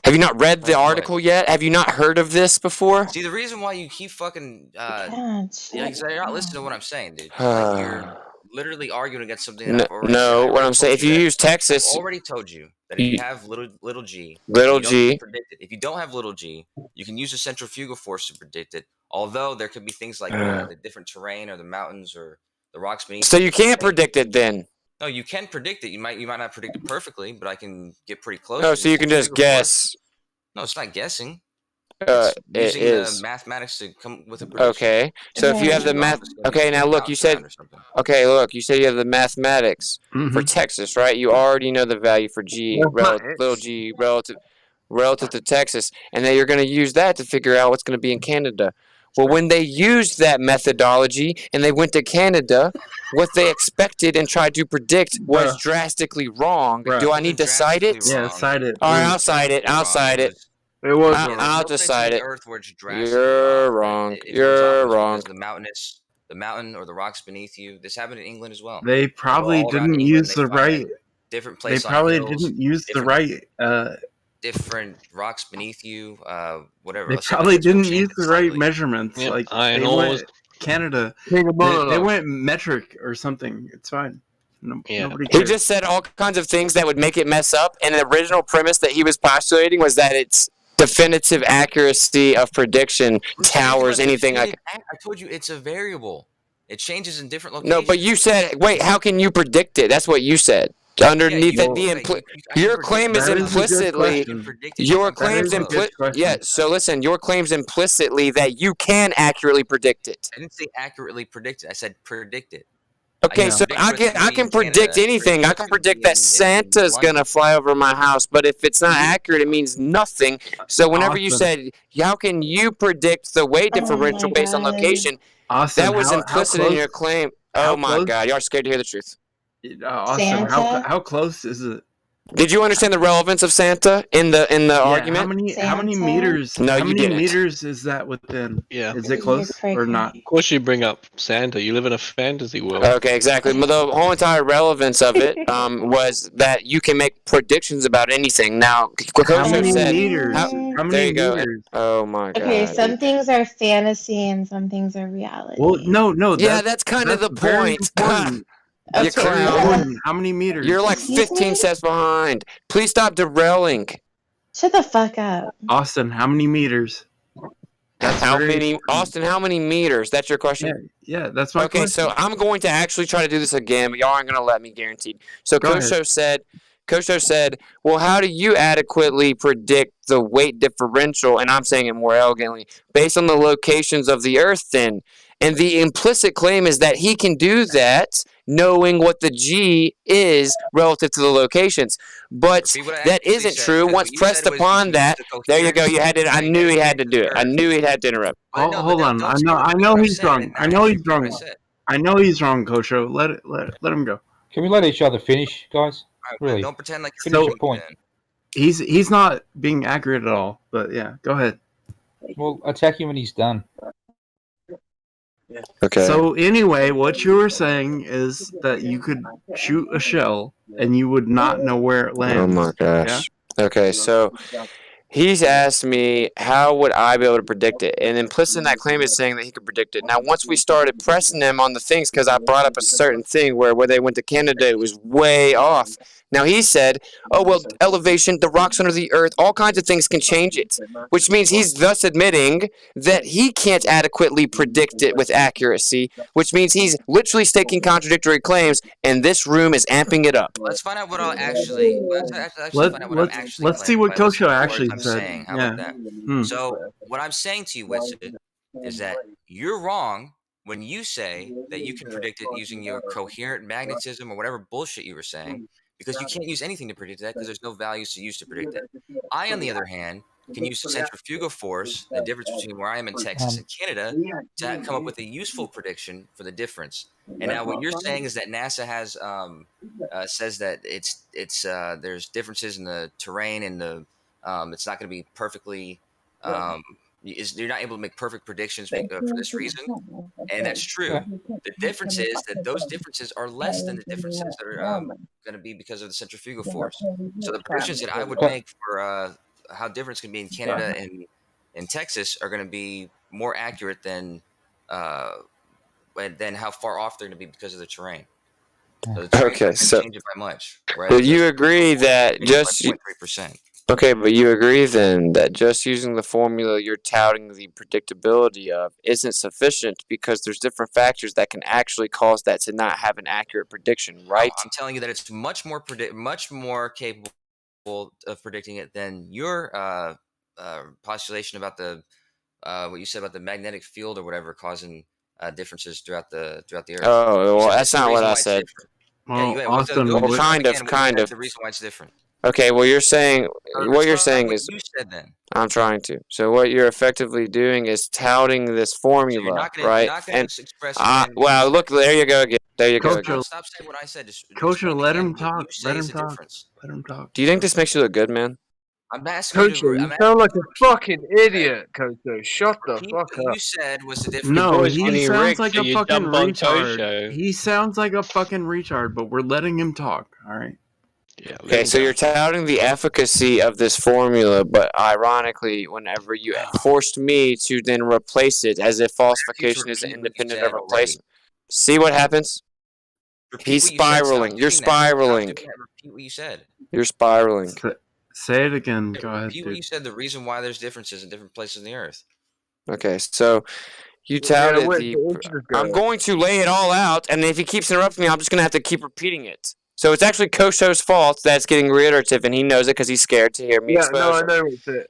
A: Have you not read the article yet? Have you not heard of this before?
K: See, the reason why you keep fucking you're not listening to what I'm saying, dude. You're literally arguing against something that I've already said.
A: What I'm saying, if you use Texas,
K: I've already told you that if you have little g, predict it. If you don't have little g, you can use the centrifugal force to predict it. Although there could be things like the different terrain or the mountains or the rocks beneath.
A: So you can't predict it then.
K: No, you can predict it. You might not predict it perfectly, but I can get pretty close.
A: No, so you can just guess.
K: No, it's not guessing.
A: It
K: using
A: is
K: the mathematics to come with a prediction.
A: Okay, so if you have the math, okay, now look, you said, you said you have the mathematics for Texas, right? You already know the value for g, little g, relative to Texas, and then you're going to use that to figure out what's going to be in Canada. Well, when they used that methodology and they went to Canada, what they expected and tried to predict was drastically wrong. Do I need to cite it?
C: Yeah, cite it.
A: All right, I'll cite it.
C: It was
A: I'll decide it.
K: You're
A: wrong. You're wrong.
K: The mountain or the rocks beneath you. This happened in England as well.
C: They probably didn't use the right.
K: Different place.
C: They probably didn't use the right.
K: Different rocks beneath you. Whatever.
C: They probably didn't use the right measurements. Yep, like they went Canada. They went metric or something. It's fine. Nobody cares.
A: He just said all kinds of things that would make it mess up, and the original premise that he was postulating was that it's definitive accuracy of prediction towers anything like.
K: I told you it's a variable. It changes in different locations.
A: No, but you said, wait, how can you predict it? That's what you said. Underneath your claim is implicitly so listen, your claim's implicitly that you can accurately predict it.
K: I didn't say accurately predict it. I said predict it.
A: Okay, so I can predict anything. I can predict that Santa's gonna fly over my house, but if it's not accurate, it means nothing. So whenever you said, how can you predict the weight differential based on location, that was implicit in your claim. Oh my God, y'all are scared to hear the truth.
C: Awesome. How close is it?
A: Did you understand the relevance of Santa in the argument?
C: How many meters?
A: No,
C: how
A: you
C: many
A: didn't.
C: meters is that within?
I: Yeah.
C: Is it close or not?
I: Of course, you bring up Santa. You live in a fantasy world.
A: Okay, exactly. But the whole entire relevance of it was that you can make predictions about anything. Now,
C: how many meters? How many meters?
A: Oh my God.
L: Okay, some things are fantasy and some things are reality.
C: Well, no.
A: That's kind of the point.
C: You clown. How many meters?
A: You're like 15 steps behind. Please stop derailing.
L: Shut the fuck up.
C: Austin, how many meters?
A: Austin, how many meters? That's your question?
C: Yeah, that's my question.
A: Okay, so I'm going to actually try to do this again, but y'all aren't going to let me, guaranteed. So Kosho said, well, how do you adequately predict the weight differential? And I'm saying it more elegantly, based on the locations of the Earth then. And the implicit claim is that he can do that knowing what the G is relative to the locations. But that isn't true. Once pressed upon that, there you go. You had it. I knew he had to do it. I knew he had to interrupt.
C: Hold on. I know he's wrong. I know he's wrong. I know he's wrong, Kosho. Let him go.
I: Can we let each other finish, guys? Really?
K: Don't pretend like
I: finish your point.
C: He's not being accurate at all. But yeah, go ahead.
I: Well, attack him when he's done.
A: Okay.
C: So anyway, what you were saying is that you could shoot a shell and you would not know where it lands.
A: Oh my gosh. Yeah? Okay, so he's asked me how would I be able to predict it, and implicit in that claim is saying that he could predict it. Now, once we started pressing him on the things, because I brought up a certain thing where they went to Canada, it was way off. Now he said, oh, well, elevation, the rocks under the earth, all kinds of things can change it, which means he's thus admitting that he can't adequately predict it with accuracy, which means he's literally staking contradictory claims, and this room is amping it up.
K: Let's find out what I'll actually.
C: Let's see what Kosho actually said.
K: How about that? So what I'm saying to you, Winston, is that you're wrong when you say that you can predict it using your coherent magnetism or whatever bullshit you were saying. Because you can't use anything to predict that because there's no values to use to predict it. I, on the other hand, can use centrifugal force, the difference between where I am in Texas and Canada, to come up with a useful prediction for the difference. And now what you're saying is that NASA has says that it's there's differences in the terrain and the it's not going to be perfectly you're not able to make perfect predictions for this reason, and that's true. The difference is that those differences are less than the differences that are going to be because of the centrifugal force. So the predictions that I would make for how difference can be in Canada and in Texas are going to be more accurate than how far off they're going to be because of the terrain. So the terrain
A: okay, so
K: change it by much.
A: So you agree that just
K: 0.3%.
A: Okay, but you agree then that just using the formula you're touting the predictability of isn't sufficient because there's different factors that can actually cause that to not have an accurate prediction, right?
K: I'm telling you that it's much more capable of predicting it than your postulation about the what you said about the magnetic field or whatever causing differences throughout the earth.
A: Oh, well, that's not what I said.
C: Well,
K: yeah,
C: Austin,
A: kind of.
K: The reason why it's different.
A: Okay, well, what you're saying is
K: you said then.
A: I'm trying to. So what you're effectively doing is touting this formula, right? Well, look, there you go again. There you go again.
K: Stop saying what I said.
C: Kosho, let him talk. Let him talk. Let him talk.
A: Do you think this makes you look good, man?
K: I'm asking
J: Kosho, you sound like a fucking idiot, Kosho. Shut the fuck up.
K: What you said was the difference.
C: No, he sounds like a fucking retard. He sounds like a fucking retard, but we're letting him talk, all right?
A: Yeah, okay, so you're touting the efficacy of this formula, but ironically, whenever you forced me to then replace it as if falsification is independent of replacement. See what happens? He's spiraling. You're spiraling.
K: Repeat what you said.
A: You're spiraling.
C: Say it again. Go ahead.
K: Repeat what you said. The reason why there's differences in different places in the earth.
A: Okay, so you touted I'm going to lay it all out, and if he keeps interrupting me, I'm just going to have to keep repeating it. So it's actually Kosho's fault that's getting reiterative, and he knows it because he's scared to hear me expose
J: I know what's it.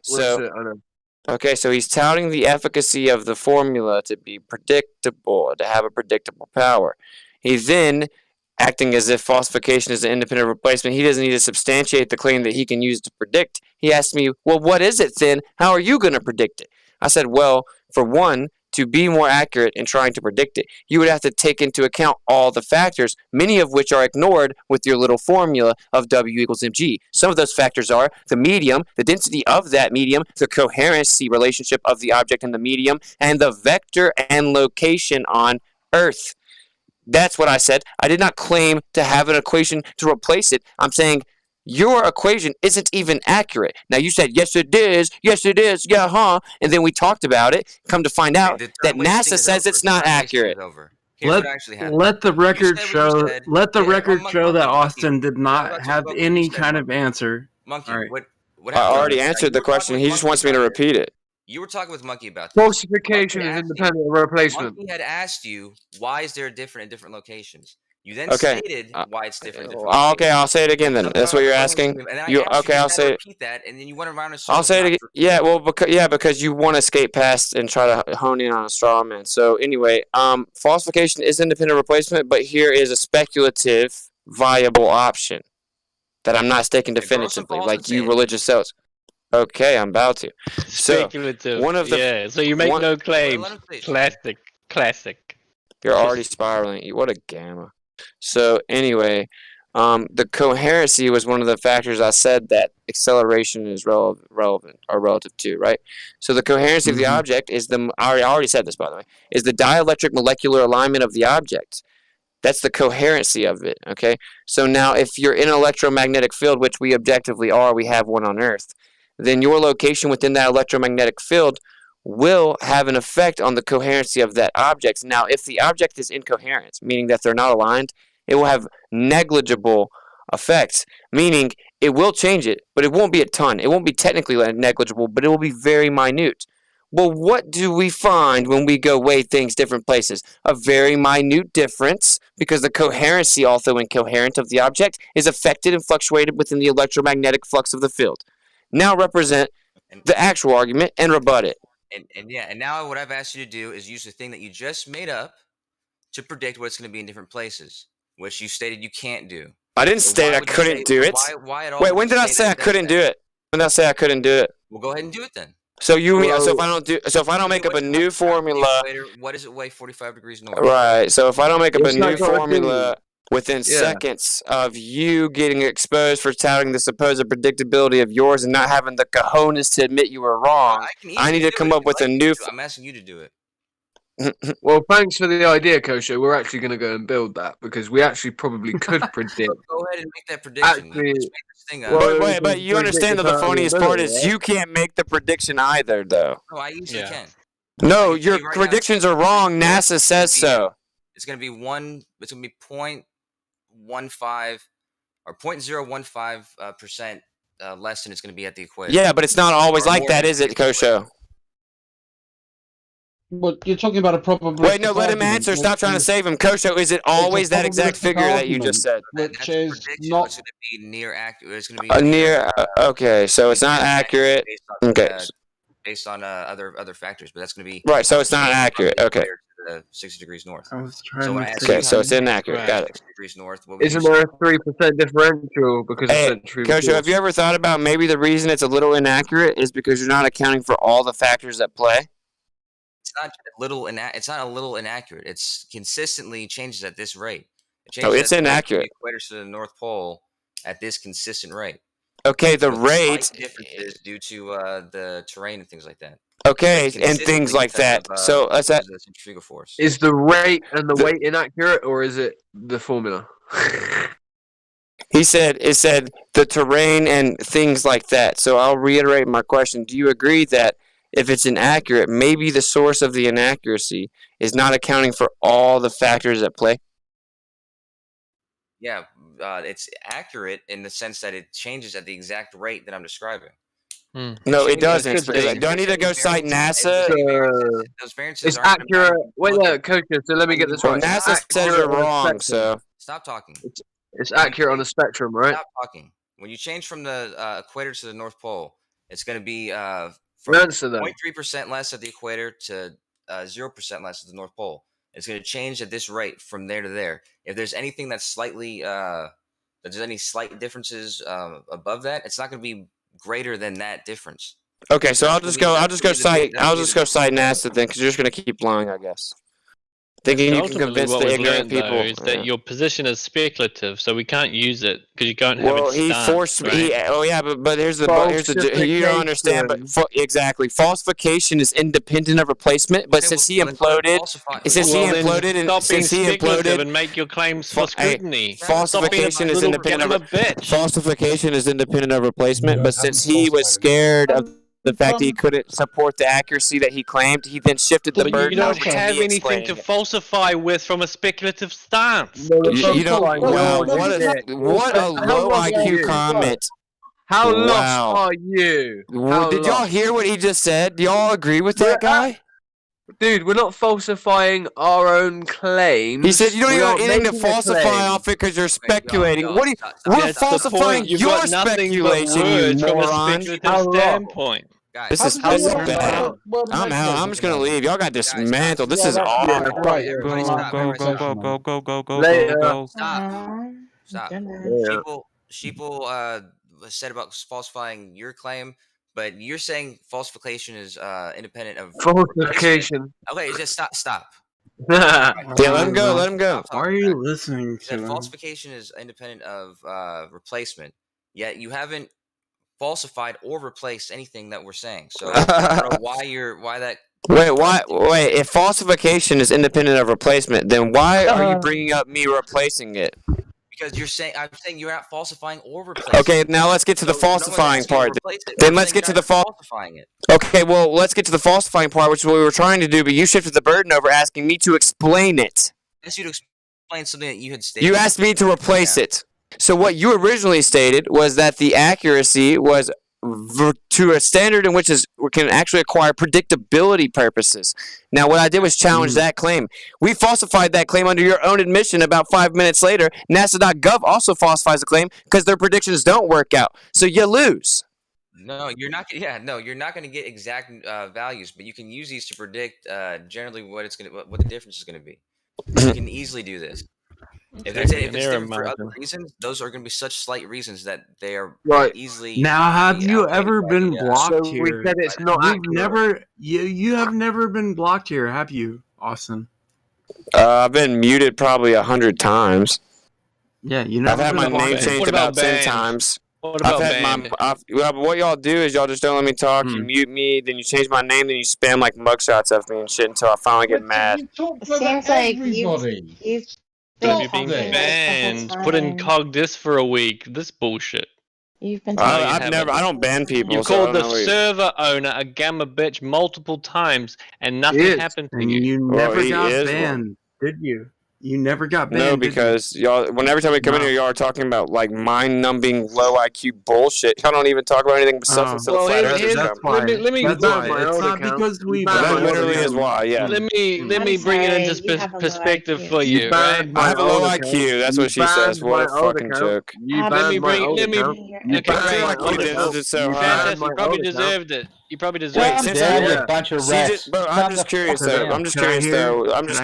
J: I know.
A: Okay, so he's touting the efficacy of the formula to be predictable, to have a predictable power. He then, acting as if falsification is an independent replacement, he doesn't need to substantiate the claim that he can use to predict. He asked me, well, what is it then? How are you going to predict it? I said, well, for one, to be more accurate in trying to predict it, you would have to take into account all the factors, many of which are ignored with your little formula of W equals mg. Some of those factors are the medium, the density of that medium, the coherency relationship of the object and the medium, and the vector and location on Earth. That's what I said. I did not claim to have an equation to replace it. I'm saying your equation isn't even accurate. Now, you said, yes, it is, yeah, huh? And then we talked about it, come to find out that NASA says it's not accurate.
C: Let the record show that Austin did not have any kind of answer.
K: Monkey,
C: right.
K: what
A: I already answered the question. He just wants me to repeat it.
K: You were talking with Monkey about this.
J: Falsification is independent of replacement.
K: Monkey had asked you, why is there different in different locations? You then stated why it's different.
A: Okay, I'll say it again then. That's what you're asking. I'll say it.
K: Repeat that, and then you went around in circles.
A: I'll say it again. Yeah, well, because you want to skate past and try to hone in on a straw man. So anyway, falsification is independent replacement, but here is a speculative, viable option that I'm not stating definitively, like you religious zealots. Okay, I'm about to.
B: Speculative. So you make no claims. Classic.
A: You're already spiraling. What a gamma. So anyway, the coherency was one of the factors I said that acceleration is relevant or relative to, right? So the coherency of the object is I already said this, by the way, is the dielectric molecular alignment of the object. That's the coherency of it, okay? So now if you're in an electromagnetic field, which we objectively are, we have one on Earth, then your location within that electromagnetic field will have an effect on the coherency of that object. Now, if the object is incoherent, meaning that they're not aligned, it will have negligible effects, meaning it will change it, but it won't be a ton. It won't be technically negligible, but it will be very minute. Well, what do we find when we go weigh things different places? A very minute difference, because the coherency, although incoherent, of the object is affected and fluctuated within the electromagnetic flux of the field. Now represent the actual argument and rebut it.
K: And now what I've asked you to do is use the thing that you just made up to predict what it's going to be in different places, which you stated you can't do.
A: I didn't state I couldn't do it.
K: Why at all?
A: Wait, when did I say I couldn't do it? When did I say I couldn't do it?
K: Well, go ahead and do it then.
A: So if I don't make up a new formula,
K: what does it weigh 45 degrees north?
A: Right. So if I don't make up a new formula within seconds of you getting exposed for touting the supposed predictability of yours and not having the cojones to admit you were wrong, I need to come up with a new.
K: I'm asking you to do it.
J: Well, thanks for the idea, Kosho. We're actually going to go and build that because we actually probably could predict.
K: Go ahead and make that prediction.
A: But you understand that the funniest part is you can't make the prediction either, though.
K: No, I usually can.
A: No, your predictions are wrong. NASA says so.
K: It's going to be 0.15 or 0.015% less than it's going to be at the equator.
A: Yeah, but it's not always like that, is it, Kosho?
E: But you're talking about a probabilistic.
A: Wait, no, let him answer. Stop trying to save him. Kosho, is it always that exact figure that you just said?
E: Which is not.
K: It's going to be near accurate. It's going to be
A: near. Okay, so it's not accurate. Okay.
K: Based on other factors, but that's going to be
A: right. So it's not accurate. Okay.
K: 60 degrees north.
C: I was trying to.
A: Okay, so it's inaccurate. Got it.
K: 60 degrees north.
J: Isn't there a 3% differential because of century?
A: Kosho, have you ever thought about maybe the reason it's a little inaccurate is because you're not accounting for all the factors at play?
K: It's not a little inaccurate. It's consistently changes at this rate.
A: It's inaccurate.
K: From the equator to the North Pole at this consistent rate.
A: Okay, the rate
K: differences due to the terrain and things like that.
A: Okay, and things like that. So that's that.
K: Centrifugal force.
J: Is the rate and the weight inaccurate, or is it the formula?
A: It said the terrain and things like that. So I'll reiterate my question. Do you agree that if it's inaccurate, maybe the source of the inaccuracy is not accounting for all the factors at play?
K: Yeah, it's accurate in the sense that it changes at the exact rate that I'm describing.
A: No, it doesn't. Do I need to go cite NASA?
K: Those variances
J: it's accurate. Wait, Coach. So let me get this right.
A: NASA says you're wrong. So
K: stop talking.
J: It's accurate on the spectrum, right?
K: Stop talking. When you change from the equator to the North Pole, it's going to be from 0.3% less at the equator to 0% less at the North Pole. It's going to change at this rate from there to there. If there's anything that's slightly, there's any slight differences above that, it's not going to be greater than that difference.
A: Okay, so I'll just go cite NASA then, because you're just going to keep lying, I guess. Thinking you can convince the ignorant people.
B: Is that your position is speculative, so we can't use it because you can't have it.
A: Well, he forced me. Right? But here's the you don't understand. But exactly, falsification is independent of replacement. But since he imploded,
B: and make your claims for scrutiny.
A: Falsification is independent of replacement. But since he was scared of the fact that he couldn't support the accuracy that he claimed, he then shifted the burden.
B: You don't have anything to falsify with from a speculative stance.
A: You don't. Wow, what a low IQ comment.
J: How lost are you?
A: Did y'all hear what he just said? Do y'all agree with that guy?
J: Dude, we're not falsifying our own claims.
A: He said you don't
J: We
A: even have
J: aren't
A: anything to
J: making a
A: falsify
J: claim.
A: off it because you're speculating.
K: Yo,
A: What are you?
K: stop,
A: We're
B: That's the
A: falsifying
B: point. You've
A: your
B: got nothing but
A: speculation, you
B: words from a
A: moron.
B: speculative standpoint.
K: Guys,
A: This is
E: How does
A: bad.
E: anyone word
A: I'm
E: make
A: out. I'm just gonna leave. Y'all got dismantled. This
E: Yeah,
A: is
E: that's
A: awful.
E: right.
K: Everybody
E: It's a
K: stop.
E: nice
K: Everybody
E: conversation,
K: stop.
E: man.
J: Later.
K: Stop.
L: Goodness.
K: Sheeple said about falsifying your claim, but you're saying falsification is independent of
J: Falsification.
K: Okay, just stop.
A: Yeah, let him go. Let him go.
C: Why are you listening to
K: That
C: him?
K: falsification is independent of replacement. Yet you haven't falsified or replaced anything that we're saying. So I don't know why that.
A: Wait. If falsification is independent of replacement, then why are you bringing up me replacing it?
K: Because I'm saying you're not falsifying or replacing.
A: Okay, now let's get to the falsifying part. Then let's get to the
K: falsifying it.
A: Okay, well, let's get to the falsifying part, which is what we were trying to do, but you shifted the burden over asking me to explain it.
K: I asked you to explain something that you had stated.
A: You asked me to replace it. So what you originally stated was that the accuracy was to a standard in which we can actually acquire predictability purposes. Now, what I did was challenge that claim. We falsified that claim under your own admission about 5 minutes later. NASA.gov also falsifies the claim because their predictions don't work out. So you lose.
K: No, you're not. Yeah, no, you're not going to get exact values, but you can use these to predict generally what the difference is going to be. You can easily do this. If it's different for other reasons, those are going to be such slight reasons that they are easily.
C: Now, have you ever been blocked
J: So
C: here?
J: we said it's not accurate.
C: You have never been blocked here, have you, Austin?
A: I've been muted probably 100 times.
C: Yeah, you know.
A: I've had my name changed about 10 times.
B: What about
A: what y'all do is y'all just don't let me talk. You mute me, then you change my name, then you spam like mugshots of me and shit until I finally get mad.
L: Seems like you've
B: You've been banned. Put in cog this for a week. This bullshit.
L: You've been.
A: I don't ban people.
B: You called the server owner a gamma bitch multiple times, and nothing happened to you.
C: You never got banned, did you? You never got banned.
A: No, because y'all, every time we come in here, y'all are talking about like mind-numbing, low IQ bullshit. Y'all don't even talk about anything but stuff until the flat earthers come.
B: Let me.
C: That's why. It's not because we.
A: That literally is why. Yeah.
B: Let me bring it into perspective for you. Right?
A: I have a low IQ. That's what she says. What a fucking joke.
B: Let me.
A: You
B: probably deserved it. You probably deserve it.
A: A bunch of rats. Bro, I'm just curious though. I'm just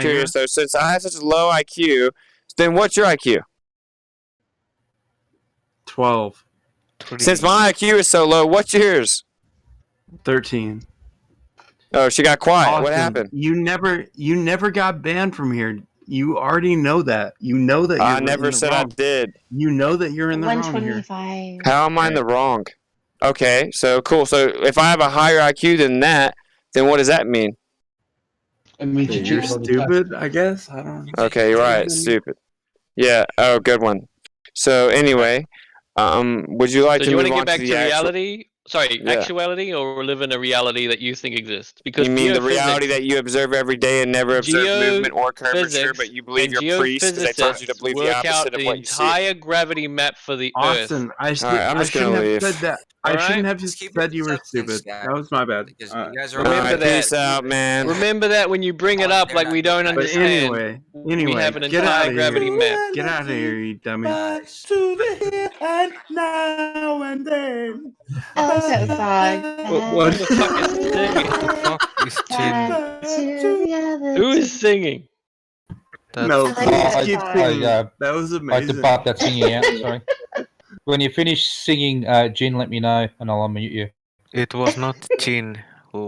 A: curious though. Since I have such a low IQ, then what's your IQ?
C: 12.
A: Since my IQ is so low, what's yours?
C: 13.
A: Oh, she got quiet.
C: Austin,
A: what happened?
C: You never got banned from here. You already know that. You know that.
A: I never said I did.
C: You know that you're in the wrong here.
A: How am I in the wrong? Okay, so cool. So if I have a higher IQ than that, then what does that mean?
E: It means
C: you're stupid, I guess. I don't know.
A: Okay, you're right. Stupid. Yeah. Oh, good one. So anyway, would you like to
B: you
A: move
B: want to
A: on
B: get back
A: to
B: to
A: the
B: reality? Sorry, actuality, or live in a reality that you think exists? Because
A: you mean the reality that you observe every day and never observe movement or curvature, but you believe your priest because they told you to believe the opposite of what you see.
B: Entire gravity map for the
C: Austin,
B: Earth.
A: I'm just gonna leave.
C: Said that. I shouldn't have just said you were stupid. That was my bad.
B: Remember that.
A: Peace out, man.
B: Remember that when you bring it up, like we don't understand.
C: But anyway,
B: we have an entire gravity map.
C: Get out of here, you dummy.
L: Oh, so sad.
B: What the fuck is singing? Who is singing?
C: No, please keep singing. That was amazing.
I: I debunk that singing out. Sorry. When you finish singing, Jin, let me know, and I'll unmute you.
M: It was not Jin.